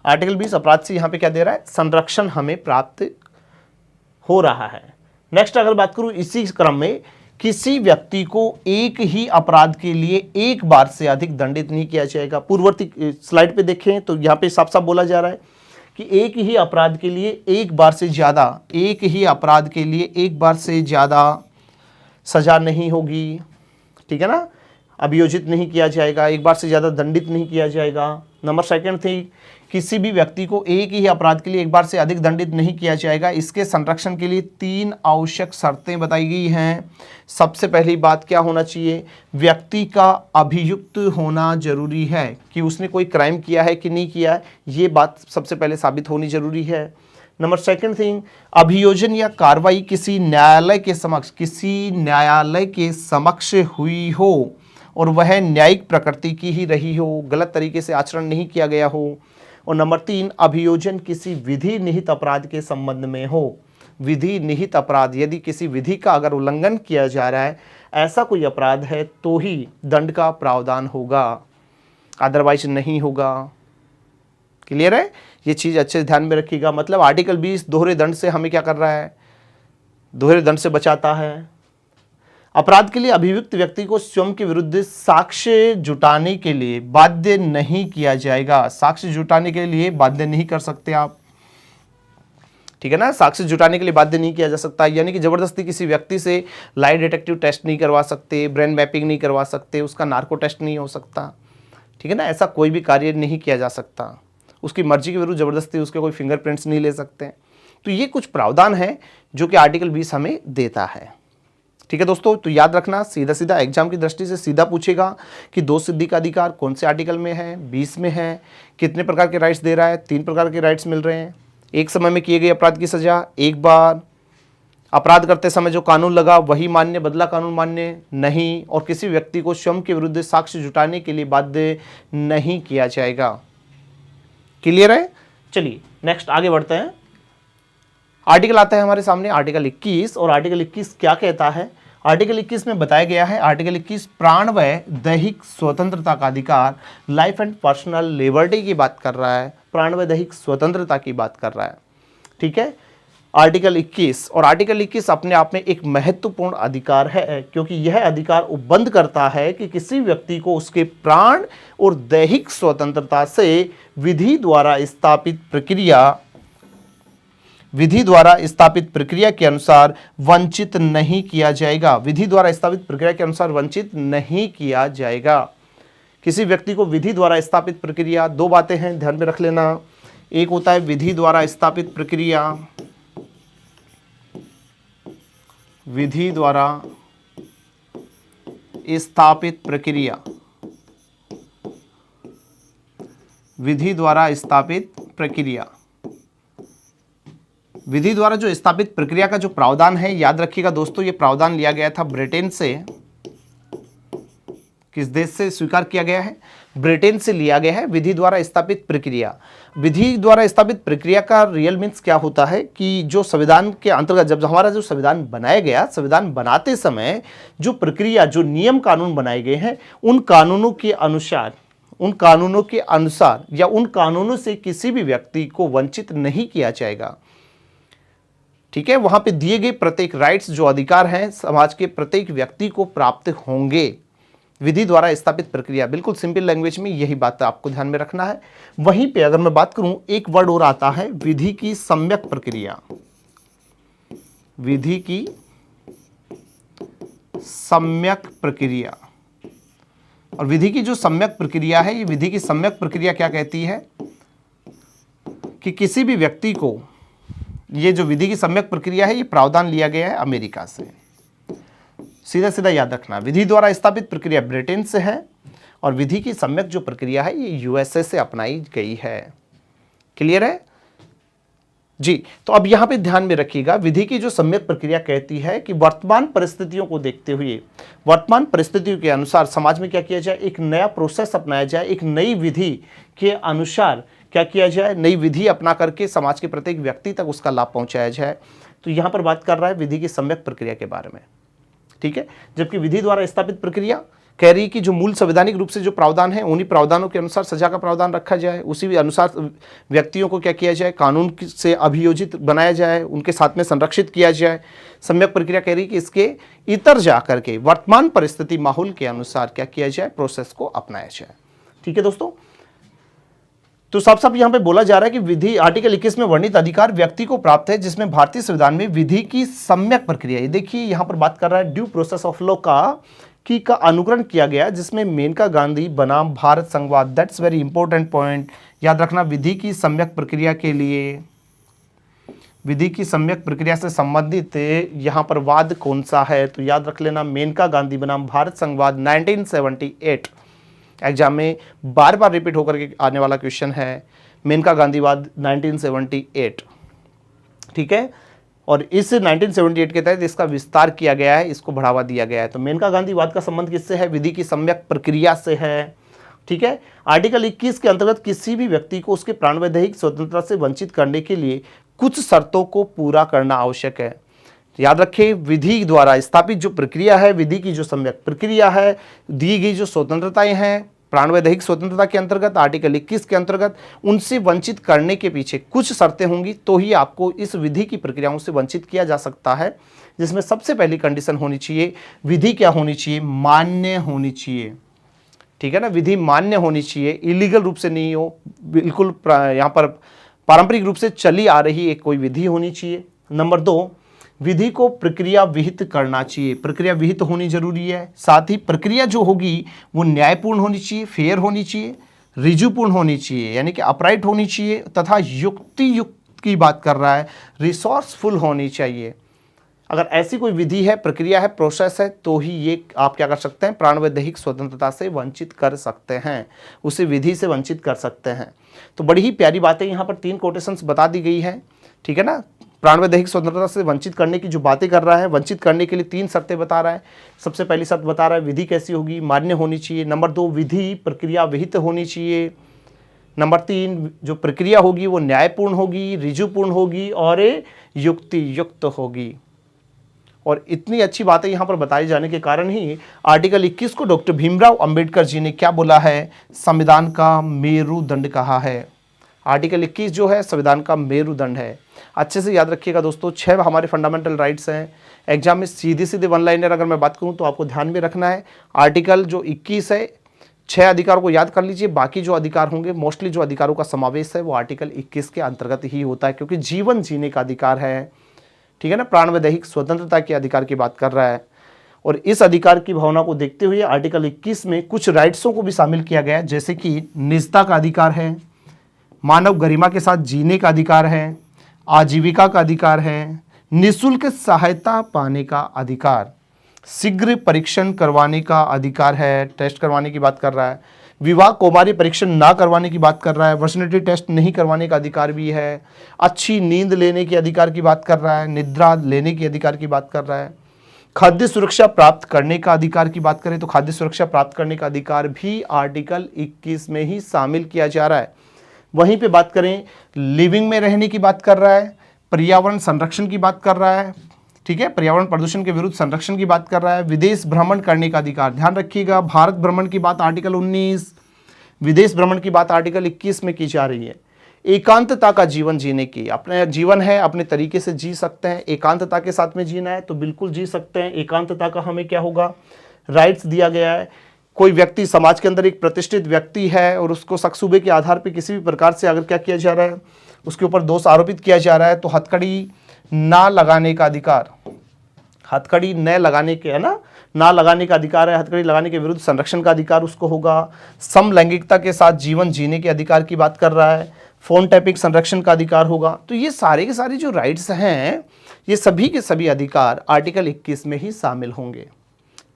आर्टिकल 20 अपराध से यहां पे क्या दे रहा है, संरक्षण हमें प्राप्त हो रहा है। नेक्स्ट अगर बात करूं इसी क्रम में, किसी व्यक्ति को एक ही अपराध के लिए एक बार से अधिक दंडित नहीं किया जाएगा। पूर्ववर्ती स्लाइड पे देखें तो यहां पे साफ साफ बोला जा रहा है कि एक ही अपराध के लिए एक बार से ज्यादा, एक ही अपराध के लिए एक बार से ज्यादा सजा नहीं होगी। ठीक है ना, अभियोजित नहीं किया जाएगा, एक बार से ज्यादा दंडित नहीं किया जाएगा। नंबर सेकंड थी, किसी भी व्यक्ति को एक ही अपराध के लिए एक बार से अधिक दंडित नहीं किया जाएगा। इसके संरक्षण के लिए 3 आवश्यक शर्तें बताई गई हैं। सबसे पहली बात क्या होना चाहिए, व्यक्ति का अभियुक्त होना जरूरी है, कि उसने कोई क्राइम किया है कि नहीं किया है, ये बात सबसे पहले साबित होनी जरूरी है। नंबर सेकंड थिंग, अभियोजन या कार्रवाई किसी न्यायालय के समक्ष हुई हो और वह न्यायिक प्रकृति की ही रही हो, गलत तरीके से आचरण नहीं किया गया हो। और नंबर 3, अभियोजन किसी विधि निहित अपराध के संबंध में हो। विधि निहित अपराध, यदि किसी विधि का अगर उल्लंघन किया जा रहा है, ऐसा कोई अपराध है तो ही दंड का प्रावधान होगा, अदरवाइज नहीं होगा। क्लियर है, ये चीज अच्छे से ध्यान में रखिएगा। मतलब आर्टिकल 20 दोहरे दंड से हमें क्या कर रहा है, दोहरे दंड से बचाता है। अपराध के लिए अभियुक्त व्यक्ति को स्वयं के विरुद्ध साक्ष्य जुटाने के लिए बाध्य नहीं किया जाएगा। साक्ष्य जुटाने के लिए बाध्य नहीं कर सकते आप, ठीक है ना, साक्ष्य जुटाने के लिए बाध्य नहीं किया जा सकता। यानी कि जबरदस्ती किसी व्यक्ति से लाई डिटेक्टिव टेस्ट नहीं करवा सकते, ब्रेन मैपिंग नहीं करवा सकते, उसका नार्को टेस्ट नहीं हो सकता, ठीक है ना, ऐसा कोई भी कार्य नहीं किया जा सकता। उसकी मर्जी के विरुद्ध जबरदस्ती उसके कोई फिंगरप्रिंट्स नहीं ले सकते। तो ये कुछ प्रावधान है जो कि आर्टिकल 20 हमें देता है। ठीक है दोस्तों, तो याद रखना, सीधा सीधा एग्जाम की दृष्टि से सीधा पूछेगा कि दोष सिद्धि का अधिकार कौन से आर्टिकल में है, 20 में है, कितने प्रकार के राइट्स दे रहा है, 3 प्रकार के राइट्स मिल रहे हैं। एक समय में किए गए अपराध की सजा एक बार, अपराध करते समय जो कानून लगा वही मान्य, बदला कानून मान्य नहीं, और किसी व्यक्ति को स्वयं के विरुद्ध साक्ष्य जुटाने के लिए बाध्य नहीं किया जाएगा। क्लियर है। चलिए नेक्स्ट आगे बढ़ते हैं। आर्टिकल आता है हमारे सामने आर्टिकल 21, और आर्टिकल 21 क्या कहता है? आर्टिकल 21 में बताया गया है, आर्टिकल 21 प्राण व दैहिक स्वतंत्रता का अधिकार, लाइफ एंड पर्सनल लिबर्टी की बात कर रहा है, प्राण व दैहिक स्वतंत्रता की बात कर रहा है। ठीक है, आर्टिकल 21, और आर्टिकल 21 अपने आप में एक महत्वपूर्ण अधिकार है, क्योंकि यह अधिकार उपबंध करता है कि किसी व्यक्ति को उसके प्राण और दैहिक स्वतंत्रता से विधि द्वारा स्थापित प्रक्रिया के अनुसार वंचित नहीं किया जाएगा। विधि द्वारा स्थापित प्रक्रिया के अनुसार वंचित नहीं किया जाएगा। किसी व्यक्ति को विधि द्वारा स्थापित प्रक्रिया, दो बातें हैं ध्यान में रख लेना। एक होता है विधि द्वारा स्थापित प्रक्रिया, विधि द्वारा स्थापित प्रक्रिया, विधि द्वारा स्थापित प्रक्रिया। विधि द्वारा जो स्थापित प्रक्रिया का जो प्रावधान है, याद रखिएगा दोस्तों, ये प्रावधान लिया गया था ब्रिटेन से। किस देश से स्वीकार किया गया है? ब्रिटेन से लिया गया है विधि द्वारा स्थापित प्रक्रिया। विधि द्वारा स्थापित प्रक्रिया का रियल मीन्स क्या होता है कि जो संविधान के अंतर्गत, जब हमारा जो संविधान बनाया गया, संविधान बनाते समय जो प्रक्रिया, जो नियम कानून बनाए गए हैं, उन कानूनों के अनुसार या उन कानूनों से किसी भी व्यक्ति को वंचित नहीं किया जाएगा। ठीक है, वहां पे दिए गए प्रत्येक राइट्स, जो अधिकार हैं, समाज के प्रत्येक व्यक्ति को प्राप्त होंगे। विधि द्वारा स्थापित प्रक्रिया, बिल्कुल सिंपल लैंग्वेज में यही बात आपको ध्यान में रखना है। वहीं पे अगर मैं बात करूं, एक वर्ड और आता है विधि की सम्यक प्रक्रिया। विधि की सम्यक प्रक्रिया, और विधि की जो सम्यक प्रक्रिया है, ये विधि की सम्यक प्रक्रिया क्या कहती है कि किसी भी व्यक्ति को, ये जो विधि की सम्यक प्रक्रिया है, ये प्रावधान लिया गया है अमेरिका से। सीधा सीधा याद रखना, विधि द्वारा स्थापित प्रक्रिया ब्रिटेन से है, और विधि की सम्यक जो प्रक्रिया है, ये यूएसए से अपनाई गई है। क्लियर है जी? तो अब यहां पे ध्यान में रखिएगा, विधि की जो सम्यक प्रक्रिया कहती है कि वर्तमान परिस्थितियों को देखते हुए, वर्तमान परिस्थितियों के अनुसार समाज में क्या किया जाए, एक नया प्रोसेस अपनाया जाए, एक नई विधि के अनुसार क्या किया जाए, नई विधि अपना करके समाज के प्रत्येक व्यक्ति तक उसका लाभ पहुंचाया जाए। तो यहां पर बात कर रहा है विधि की सम्यक प्रक्रिया के बारे में। ठीक है, जबकि विधि द्वारा स्थापित प्रक्रिया कह रही है कि जो मूल संवैधानिक रूप से जो प्रावधान है, उन्हीं प्रावधानों के अनुसार सजा का प्रावधान रखा जाए, उसी अनुसार व्यक्तियों को क्या किया जाए, कानून से अभियोजित बनाया जाए, उनके साथ में संरक्षित किया जाए। सम्यक प्रक्रिया कह रही है कि इसके इतर जा करके वर्तमान परिस्थिति माहौल के अनुसार क्या किया जाए, प्रोसेस को अपनाया जाए। ठीक है दोस्तों, तो साफ साफ यहां पे बोला जा रहा है कि विधि, आर्टिकल 21 में वर्णित अधिकार व्यक्ति को प्राप्त है जिसमें भारतीय संविधान में विधि की सम्यक प्रक्रिया, ये देखिए यहां पर बात कर रहा है ड्यू प्रोसेस ऑफ लॉ का अनुकरण किया गया, जिसमें मेनका गांधी बनाम भारत संघवाद, दैट्स वेरी इंपॉर्टेंट पॉइंट, याद रखना। विधि की सम्यक प्रक्रिया के लिए, विधि की सम्यक प्रक्रिया से संबंधित यहां पर वाद कौन सा है, तो याद रख लेना मेनका गांधी बनाम भारत संघवाद 1978। एग्जाम में बार बार रिपीट होकर के आने वाला क्वेश्चन है, मेनका गांधीवाद 1978। ठीक है, और इस 1978 के तहत इसका विस्तार किया गया है, इसको बढ़ावा दिया गया है। तो मेनका गांधीवाद का संबंध किससे है? विधि की सम्यक प्रक्रिया से है। ठीक है, आर्टिकल 21 के अंतर्गत किसी भी व्यक्ति को उसके प्राण व दैहिक स्वतंत्रता से वंचित करने के लिए कुछ शर्तों को पूरा करना आवश्यक है। याद रखें, विधि द्वारा स्थापित जो प्रक्रिया है, विधि की जो सम्यक प्रक्रिया है, दी गई जो स्वतंत्रताएं हैं प्राण व दैहिक स्वतंत्रता के अंतर्गत, आर्टिकल 21 के अंतर्गत, उनसे वंचित करने के पीछे कुछ शर्तें होंगी, तो ही आपको इस विधि की प्रक्रियाओं से वंचित किया जा सकता है। जिसमें सबसे पहली कंडीशन होनी चाहिए, विधि क्या होनी चाहिए? मान्य होनी चाहिए। ठीक है ना, विधि मान्य होनी चाहिए, इलीगल रूप से नहीं हो, बिल्कुल यहाँ पर पारंपरिक रूप से चली आ रही एक कोई विधि होनी चाहिए। नंबर 2, विधि को प्रक्रिया विहित करना चाहिए, प्रक्रिया विहित होनी जरूरी है। साथ ही प्रक्रिया जो होगी वो न्यायपूर्ण होनी चाहिए, फेयर होनी चाहिए, रिजुपूर्ण होनी चाहिए, यानी कि अपराइट होनी चाहिए, तथा युक्त की बात कर रहा है, रिसोर्सफुल होनी चाहिए। अगर ऐसी कोई विधि है, प्रक्रिया है, प्रोसेस है, तो ही ये आप क्या कर सकते हैं, प्राण व दैहिक स्वतंत्रता से वंचित कर सकते हैं, उसे विधि से वंचित कर सकते हैं। तो बड़ी ही प्यारी बातें यहाँ पर 3 कोटेशंस बता दी गई है। ठीक है ना, प्राण व दैहिक स्वतंत्रता से वंचित करने की जो बातें कर रहा है, वंचित करने के लिए 3 शर्तें बता रहा है। सबसे पहली शर्त बता रहा है विधि कैसी होगी, मान्य होनी चाहिए। नंबर 2, विधि प्रक्रिया विहित होनी चाहिए। नंबर 3, जो प्रक्रिया होगी वो न्यायपूर्ण होगी, ऋजुपूर्ण होगी और युक्ति युक्त होगी। और इतनी अच्छी बातें यहाँ पर बताए जाने के कारण ही आर्टिकल 21 को डॉक्टर भीमराव अंबेडकर जी ने क्या बोला है, संविधान का मेरुदंड कहा है। आर्टिकल 21 जो है संविधान का मेरुदंड है। अच्छे से याद रखिएगा दोस्तों, 6 हमारे फंडामेंटल राइट्स हैं। एग्जाम में सीधे सीधे वन लाइनर अगर मैं बात करूं तो आपको ध्यान में रखना है, आर्टिकल जो 21 है 6 अधिकारों को याद कर लीजिए, बाकी जो अधिकार होंगे मोस्टली जो अधिकारों का समावेश है वो आर्टिकल 21 के अंतर्गत ही होता है, क्योंकि जीवन जीने का अधिकार है, ठीक है ना, प्राण व दैहिक स्वतंत्रता के अधिकार की बात कर रहा है। और इस अधिकार की भावना को देखते हुए आर्टिकल 21 में कुछ राइट्सों को भी शामिल किया गया है, जैसे कि निजता का अधिकार है, मानव गरिमा के साथ जीने का अधिकार है, आजीविका का अधिकार है, निःशुल्क सहायता पाने का अधिकार, शीघ्र परीक्षण करवाने का अधिकार है, टेस्ट करवाने की बात कर रहा है, विवाह कौमारी परीक्षण ना करवाने की बात कर रहा है, वर्जिनिटी टेस्ट नहीं करवाने का अधिकार भी है, अच्छी नींद लेने के अधिकार की बात कर रहा है, निद्रा लेने के अधिकार की बात कर रहा है, खाद्य सुरक्षा प्राप्त करने का अधिकार की बात करें तो खाद्य सुरक्षा प्राप्त करने का अधिकार भी आर्टिकल 21 में ही शामिल किया जा रहा है। वहीं पे बात करें लिविंग में रहने की बात कर रहा है, पर्यावरण संरक्षण की बात कर रहा है, ठीक है, पर्यावरण प्रदूषण के विरुद्ध संरक्षण की बात कर रहा है, विदेश भ्रमण करने का अधिकार, ध्यान रखिएगा भारत भ्रमण की बात आर्टिकल 19, विदेश भ्रमण की बात आर्टिकल 21 में की जा रही है। एकांतता का जीवन जीने की, अपना जीवन है अपने तरीके से जी सकते हैं, एकांतता के साथ में जीना है तो बिल्कुल जी सकते हैं। एकांतता का हमें क्या होगा, राइट्स दिया गया है। कोई व्यक्ति समाज के अंदर एक प्रतिष्ठित व्यक्ति है और उसको शख्सूबे के आधार पर किसी भी प्रकार से अगर क्या किया जा रहा है, उसके ऊपर दोष आरोपित किया जा रहा है तो हथकड़ी ना लगाने का अधिकार, हथकड़ी न लगाने के, है ना लगाने का अधिकार है, हथकड़ी लगाने के विरुद्ध संरक्षण का अधिकार उसको होगा। समलैंगिकता के साथ जीवन जीने के अधिकार की बात कर रहा है, फोन टैपिंग संरक्षण का अधिकार होगा। तो ये सारे के सारे जो राइट्स हैं ये सभी के सभी अधिकार आर्टिकल 21 में ही शामिल होंगे,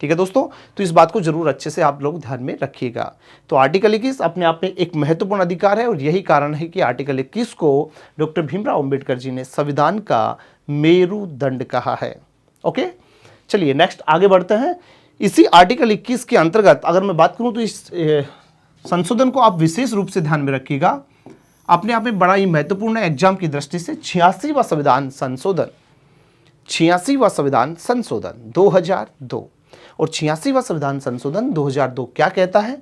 ठीक है दोस्तों। तो इस बात को जरूर अच्छे से आप लोग ध्यान में रखिएगा। तो आर्टिकल 21 अपने आप में एक महत्वपूर्ण अधिकार है और यही कारण है कि आर्टिकल 21 को डॉक्टर भीमराव अंबेडकर जी ने संविधान का मेरुदंड कहा है। ओके, चलिए नेक्स्ट आगे बढ़ते हैं। इसी आर्टिकल 21 के अंतर्गत अगर मैं बात करूं तो इस संशोधन को आप विशेष रूप से ध्यान में रखिएगा, अपने आप में बड़ा ही महत्वपूर्ण है एग्जाम की दृष्टि से। 86वां संविधान संशोधन, 86वां संविधान संशोधन 2002 और 86वां संविधान संशोधन 2002 क्या कहता है,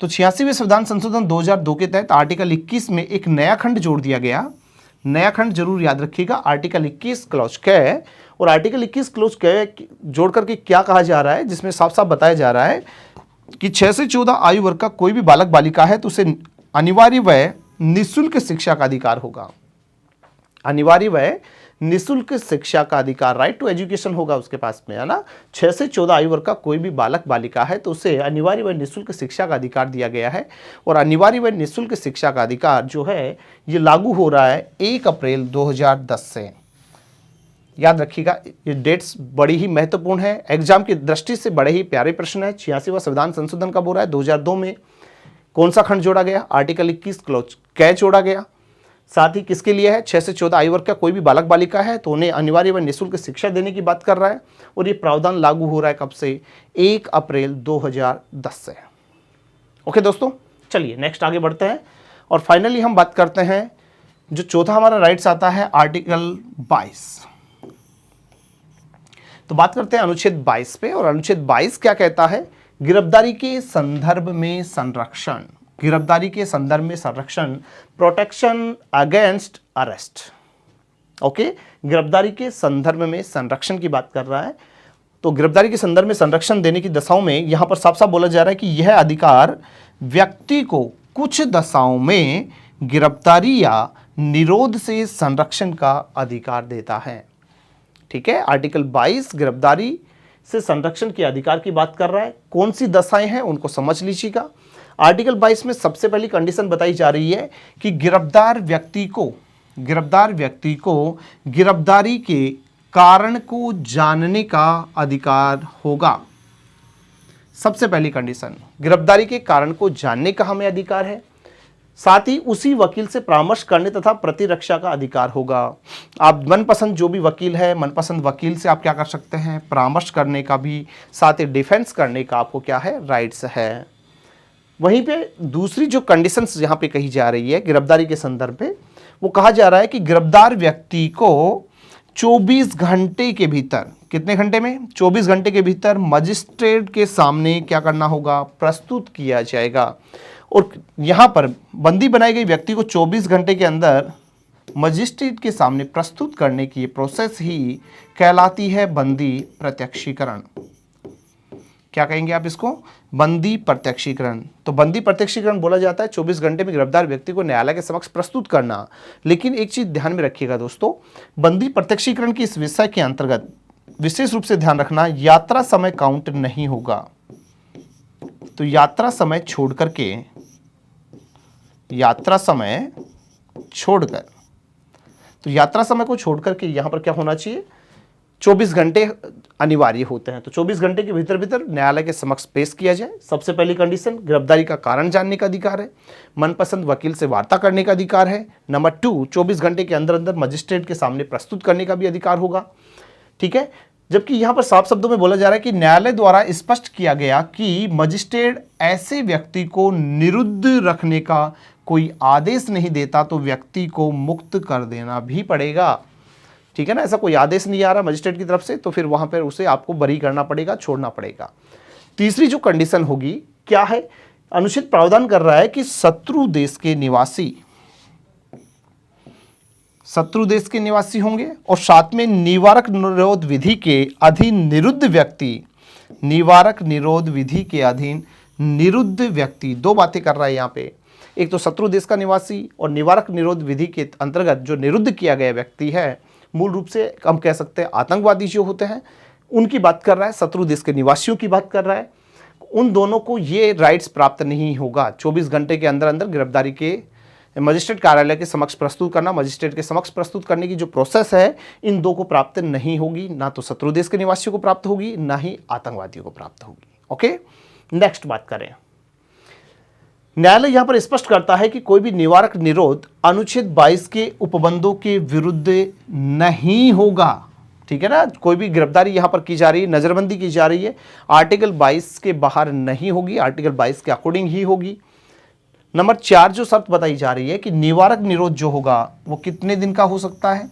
तो 86वें संविधान संशोधन 2002 के तहत आर्टिकल 21 में एक नया खंड जोड़ दिया गया। नया खंड जरूर याद रखिएगा, आर्टिकल 21 क्लॉज क, और आर्टिकल 21 क्लॉज क जोड़ करके क्या कहा जा रहा है, जिसमें साफ साफ बताया जा रहा है कि 6 से 14 आयु वर्ग का कोई भी बालक बालिका है तो उसे अनिवार्य व निःशुल्क शिक्षा का अधिकार होगा। अनिवार्य व निःशुल्क शिक्षा का अधिकार, राइट टू एजुकेशन होगा उसके पास में, है ना। 6 से 14 आयु वर्ग का कोई भी बालक बालिका है तो उसे अनिवार्य व निःशुल्क शिक्षा का अधिकार दिया गया है। और अनिवार्य व निःशुल्क शिक्षा का अधिकार जो है ये लागू हो रहा है 1 अप्रैल 2010 से। याद रखिएगा ये डेट्स बड़ी ही महत्वपूर्ण है, एग्जाम की दृष्टि से बड़े ही प्यारे प्रश्न है। 86वां संविधान संशोधन कब हो रहा है, 2002 में। कौन सा खंड जोड़ा गया, आर्टिकल 21 क्लॉज क जोड़ा गया। साथ ही किसके लिए है, 6 से 14 आयु वर्ग का कोई भी बालक बालिका है तो उन्हें अनिवार्य व निःशुल्क शिक्षा देने की बात कर रहा है। और ये प्रावधान लागू हो रहा है कब से, 1 अप्रैल 2010 से। ओके दोस्तों, चलिए नेक्स्ट आगे बढ़ते हैं और फाइनली हम बात करते हैं जो चौथा हमारा राइट्स आता है आर्टिकल 22। तो बात करते हैं अनुच्छेद 22 पे, और अनुच्छेद 22 क्या कहता है, गिरफ्तारी के संदर्भ में संरक्षण, गिरफ्तारी के संदर्भ में संरक्षण, प्रोटेक्शन अगेंस्ट अरेस्ट। ओके, गिरफ्तारी के संदर्भ में संरक्षण की बात कर रहा है। तो गिरफ्तारी के संदर्भ में संरक्षण देने की दशाओं में यहां पर साफ साफ बोला जा रहा है कि यह अधिकार व्यक्ति को कुछ दशाओं में गिरफ्तारी या निरोध से संरक्षण का अधिकार देता है। ठीक है, आर्टिकल 22 गिरफ्तारी से संरक्षण के अधिकार की बात कर रहा है। कौन सी दशाएं हैं उनको समझ लीजिएगा। आर्टिकल 22 में सबसे पहली कंडीशन बताई जा रही है कि गिरफ्तार व्यक्ति को गिरफ्तारी के कारण को जानने का अधिकार होगा। सबसे पहली कंडीशन, गिरफ्तारी के कारण को जानने का हमें अधिकार है। साथ ही उसी वकील से परामर्श करने तथा प्रतिरक्षा का अधिकार होगा। आप मनपसंद जो भी वकील है, मनपसंद वकील से आप क्या कर सकते हैं, परामर्श करने का भी, साथ ही डिफेंस करने का आपको क्या है, राइट्स है। वहीं पे दूसरी जो कंडीशंस यहां पे कही जा रही है गिरफ्तारी के संदर्भ में, वो कहा जा रहा है कि गिरफ्तार व्यक्ति को 24 घंटे के भीतर, कितने घंटे में, 24 घंटे के भीतर मजिस्ट्रेट के सामने क्या करना होगा, प्रस्तुत किया जाएगा। और यहां पर बंदी बनाई गई व्यक्ति को 24 घंटे के अंदर मजिस्ट्रेट के सामने प्रस्तुत करने की प्रोसेस ही कहलाती है बंदी प्रत्यक्षीकरण। क्या कहेंगे आप इसको, बंदी प्रत्यक्षीकरण। तो बंदी प्रत्यक्षीकरण बोला जाता है 24 घंटे में गिरफ्तार व्यक्ति को न्यायालय के समक्ष प्रस्तुत करना। लेकिन एक चीज ध्यान में रखिएगा दोस्तों, बंदी प्रत्यक्षीकरण की इस विषय के अंतर्गत विशेष रूप से ध्यान रखना, यात्रा समय काउंट नहीं होगा। तो यात्रा समय छोड़कर के, यात्रा समय छोड़कर, तो यात्रा समय को छोड़कर के यहां पर क्या होना चाहिए, 24 घंटे अनिवार्य होते हैं। तो 24 घंटे के भीतर भीतर न्यायालय के समक्ष पेश किया जाए। सबसे पहली कंडीशन, गिरफ्तारी का कारण जानने का अधिकार है, मनपसंद वकील से वार्ता करने का अधिकार है। नंबर 2, 24 घंटे के अंदर अंदर मजिस्ट्रेट के सामने प्रस्तुत करने का भी अधिकार होगा। ठीक है, जबकि यहां पर साफ शब्दों में बोला जा रहा है कि न्यायालय द्वारा स्पष्ट किया गया कि मजिस्ट्रेट ऐसे व्यक्ति को निरुद्ध रखने का कोई आदेश नहीं देता तो व्यक्ति को मुक्त कर देना भी पड़ेगा। ठीक है ना, ऐसा कोई आदेश नहीं आ रहा मजिस्ट्रेट की तरफ से, तो फिर वहां पर उसे आपको बरी करना पड़ेगा, छोड़ना पड़ेगा। तीसरी जो कंडीशन होगी क्या है, अनुच्छेद प्रावधान कर रहा है कि शत्रु देश के निवासी होंगे और साथ में निवारक निरोध विधि के अधीन निरुद्ध व्यक्ति, निवारक निरोध विधि के अधीन निरुद्ध व्यक्ति, दो बातें कर रहा है यहां पे। एक तो शत्रु देश का निवासी और निवारक निरोध विधि के अंतर्गत जो निरुद्ध किया गया व्यक्ति है, मूल रूप से हम कह सकते हैं आतंकवादी जो होते हैं उनकी बात कर रहा है, शत्रु देश के निवासियों की बात कर रहा है। उन दोनों को ये राइट्स प्राप्त नहीं होगा 24 घंटे के अंदर अंदर गिरफ्तारी के मजिस्ट्रेट कार्यालय के समक्ष प्रस्तुत करना, मजिस्ट्रेट के समक्ष प्रस्तुत करने की जो प्रोसेस है इन दो को प्राप्त नहीं होगी, ना तो शत्रु देश के निवासियों को प्राप्त होगी, ना ही आतंकवादियों को प्राप्त होगी। ओके, नेक्स्ट बात करें, न्यायालय यहां पर स्पष्ट करता है कि कोई भी निवारक निरोध अनुच्छेद 22 के उपबंधों के विरुद्ध नहीं होगा। ठीक है ना, कोई भी गिरफ्तारी यहां पर की जा रही है, नजरबंदी की जा रही है, आर्टिकल 22 के बाहर नहीं होगी, आर्टिकल 22 के अकॉर्डिंग ही होगी। नंबर 4 जो शर्त बताई जा रही है कि निवारक निरोध जो होगा वो कितने दिन का हो सकता है,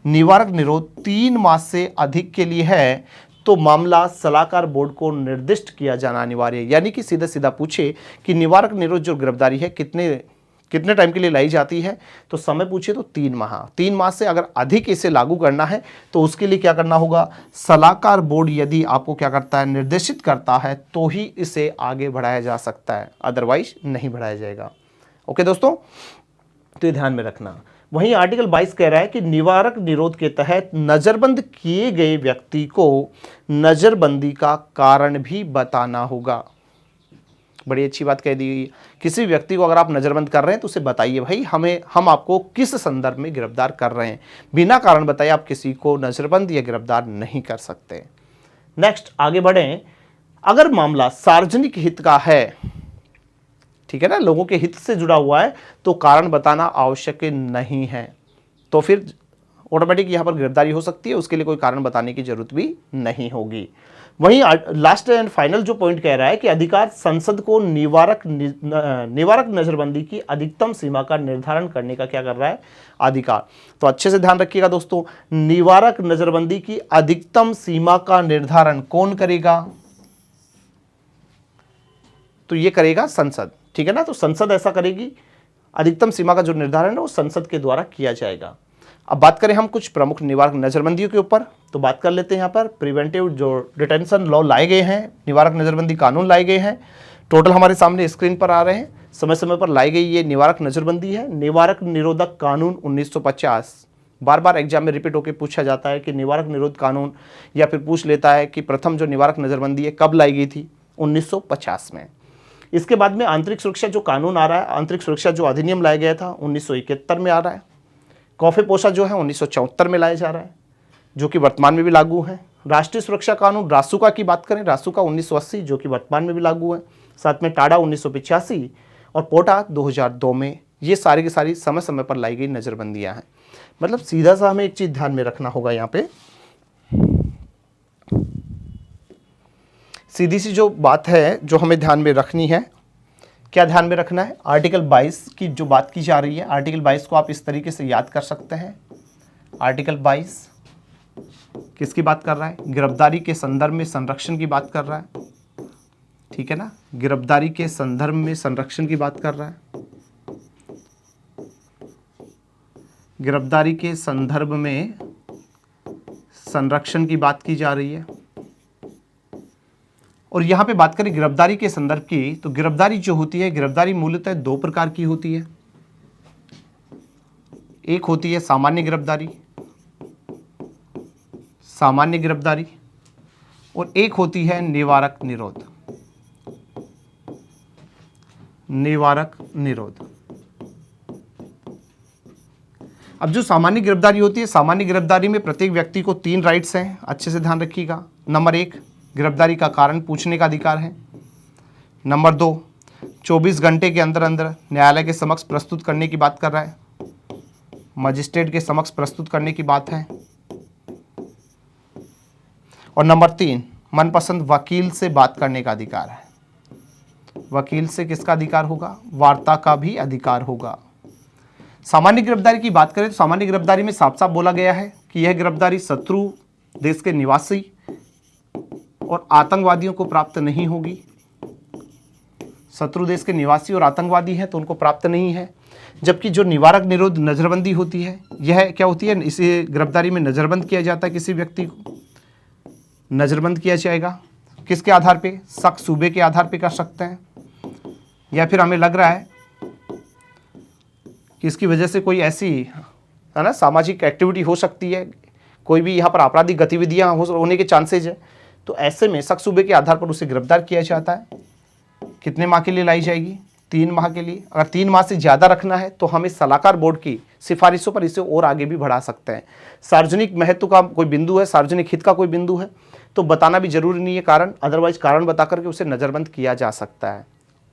निवारक निरोध 3 मास से अधिक के लिए है तो मामला सलाहकार बोर्ड को निर्दिष्ट किया जाना अनिवार्य है। यानी कि सीधा सीधा पूछे कि निवारक निरोध जो गिरफ्तारी है कितने टाइम के लिए लाई जाती है, तो समय पूछे तो 3 माह, 3 माह से अगर अधिक इसे लागू करना है तो उसके लिए क्या करना होगा, सलाहकार बोर्ड यदि आपको क्या करता है, निर्देशित करता है तो ही इसे आगे बढ़ाया जा सकता है, अदरवाइज नहीं बढ़ाया जाएगा। ओके दोस्तों, तो ये ध्यान में रखना। वहीं आर्टिकल 22 कह रहा है कि निवारक निरोध के तहत नजरबंद किए गए व्यक्ति को नजरबंदी का कारण भी बताना होगा। बड़ी अच्छी बात कह दी गई। किसी व्यक्ति को अगर आप नजरबंद कर रहे हैं तो उसे बताइए भाई हम आपको किस संदर्भ में गिरफ्तार कर रहे हैं, बिना कारण बताए आप किसी को नजरबंद या गिरफ्तार नहीं कर सकते। नेक्स्ट आगे बढ़ें, अगर मामला सार्वजनिक हित का है, ठीक है ना, लोगों के हित से जुड़ा हुआ है तो कारण बताना आवश्यक नहीं है, तो फिर ऑटोमेटिक यहां पर गिरफ्तारी हो सकती है, उसके लिए कोई कारण बताने की जरूरत भी नहीं होगी। वहीं लास्ट एंड फाइनल जो पॉइंट कह रहा है कि अधिकार संसद को निवारक नजरबंदी की अधिकतम सीमा का निर्धारण करने का क्या कर रहा है, अधिकार। तो अच्छे से ध्यान रखिएगा दोस्तों, निवारक नजरबंदी की अधिकतम सीमा का निर्धारण कौन करेगा, तो ये करेगा संसद। ठीक है ना, तो संसद ऐसा करेगी, अधिकतम सीमा का जो निर्धारण है वो संसद के द्वारा किया जाएगा। अब बात करें हम कुछ प्रमुख निवारक नजरबंदियों के ऊपर, तो बात कर लेते हैं यहाँ पर प्रिवेंटिव जो डिटेंशन लॉ लाए गए हैं, निवारक नजरबंदी कानून लाए गए हैं, टोटल हमारे सामने स्क्रीन पर आ रहे हैं। समय समय पर लाई गई ये निवारक नजरबंदी है। निवारक निरोधक कानून 1950, बार बार एग्जाम में रिपीट होकर पूछा जाता है कि निवारक निरोध कानून, या फिर पूछ लेता है कि प्रथम जो निवारक नजरबंदी है कब लाई गई थी, 1950 में। इसके बाद में आंतरिक सुरक्षा जो कानून आ रहा है, आंतरिक सुरक्षा जो अधिनियम लाया गया था 1971 में आ रहा है। कॉफी पोषा जो है 1974 में लाया जा रहा है, जो कि वर्तमान में भी लागू है। राष्ट्रीय सुरक्षा कानून रासुका की बात करें, रासुका 1980 जो कि वर्तमान में भी लागू है। साथ में टाडा 1985 और पोटा 2002 में। ये सारी की सारी समय समय पर लाई गई नज़रबंदियाँ हैं। मतलब सीधा सा हमें एक चीज़ ध्यान में रखना होगा, यहाँ पे सीधी सी जो बात है जो हमें ध्यान में रखनी है क्या ध्यान में रखना है, आर्टिकल 22 की जो बात की जा रही है, आर्टिकल 22 को आप इस तरीके से याद कर सकते हैं। आर्टिकल 22 किसकी बात कर रहा है, गिरफ्तारी के संदर्भ में संरक्षण की बात कर रहा है, ठीक है ना, गिरफ्तारी के संदर्भ में संरक्षण की बात कर रहा है, गिरफ्तारी के संदर्भ में संरक्षण की बात की जा रही है। और यहां पे बात करें गिरफ्तारी के संदर्भ की, तो गिरफ्तारी जो होती है, गिरफ्तारी मूलतः दो प्रकार की होती है। एक होती है सामान्य गिरफ्तारी, सामान्य गिरफ्तारी, और एक होती है निवारक निरोध, निवारक निरोध। अब जो सामान्य गिरफ्तारी होती है, सामान्य गिरफ्तारी में प्रत्येक व्यक्ति को 3 राइट्स हैं, अच्छे से ध्यान रखिएगा। नंबर 1, गिरफ्तारी का कारण पूछने का अधिकार है। नंबर 2, 24 घंटे के अंदर अंदर न्यायालय के समक्ष प्रस्तुत करने की बात कर रहा है, मजिस्ट्रेट के समक्ष प्रस्तुत करने की बात है। और नंबर 3, मनपसंद वकील से बात करने का अधिकार है। वकील से किसका अधिकार होगा, वार्ता का भी अधिकार होगा। सामान्य गिरफ्तारी की बात करें तो सामान्य गिरफ्तारी में साफ साफ बोला गया है कि यह गिरफ्तारी शत्रु देश के निवासी और आतंकवादियों को प्राप्त नहीं होगी। शत्रु देश के निवासी और आतंकवादी हैं तो उनको प्राप्त नहीं है। जबकि जो निवारक निरोध नजरबंदी होती है, यह क्या होती है, इसे गिरफ्तारी में नजरबंद किया जाता है, किसी व्यक्ति को नजरबंद किया जाएगा। किसके आधार पे, शक सूबे के आधार पे कर सकते हैं, या फिर हमें लग रहा है कि इसकी वजह से कोई ऐसी है ना सामाजिक एक्टिविटी हो सकती है, कोई भी यहाँ पर आपराधिक गतिविधियाँ होने के चांसेज है, तो ऐसे में शक सूबे के आधार पर उसे गिरफ्तार किया जाता है। कितने माह के लिए लाई जाएगी, 3 माह के लिए। अगर 3 माह से ज़्यादा रखना है तो हम इस सलाहकार बोर्ड की सिफारिशों पर इसे और आगे भी बढ़ा सकते हैं। सार्वजनिक महत्व का कोई बिंदु है, सार्वजनिक हित का कोई बिंदु है तो बताना भी जरूरी नहीं है कारण, अदरवाइज कारण बता करके उसे नज़रबंद किया जा सकता है।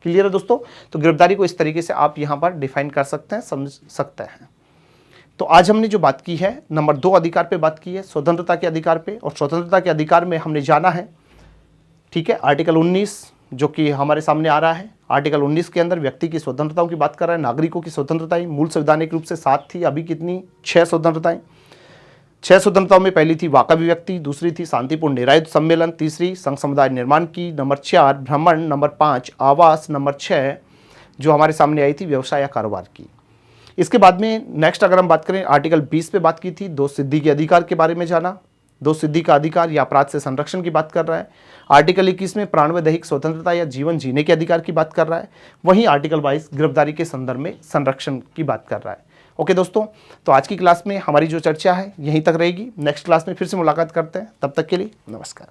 क्लियर है दोस्तों, तो गिरफ्तारी को इस तरीके से आप यहाँ पर डिफाइन कर सकते हैं, समझ सकते हैं। तो आज हमने जो बात की है, नंबर 2 अधिकार पे बात की है, स्वतंत्रता के अधिकार पे। और स्वतंत्रता के अधिकार में हमने जाना है, ठीक है, आर्टिकल 19 जो कि हमारे सामने आ रहा है। आर्टिकल 19 के अंदर व्यक्ति की स्वतंत्रताओं की बात कर रहा है, नागरिकों की स्वतंत्रताएं मूल संवैधानिक रूप से 7 थी, अभी कितनी 6 स्वतंत्रताएं। 6 स्वतंत्रताओं में पहली थी वाक अभिव्यक्ति, दूसरी थी शांतिपूर्ण निरायुध सम्मेलन, तीसरी संघ समुदाय निर्माण की, नंबर 4 भ्रमण, नंबर 5 आवास, नंबर 6 जो हमारे सामने आई थी व्यवसाय या कारोबार की। इसके बाद में नेक्स्ट अगर हम बात करें आर्टिकल 20 पे बात की थी, 2 सिद्धि के अधिकार के बारे में जाना। 2 सिद्धि का अधिकार या अपराध से संरक्षण की बात कर रहा है। आर्टिकल 21 में प्राण व दैहिक स्वतंत्रता या जीवन जीने के अधिकार की बात कर रहा है। वहीं आर्टिकल 22 गिरफ्तारी के संदर्भ में संरक्षण की बात कर रहा है। ओके दोस्तों, तो आज की क्लास में हमारी जो चर्चा है यहीं तक रहेगी। नेक्स्ट क्लास में फिर से मुलाकात करते हैं, तब तक के लिए नमस्कार।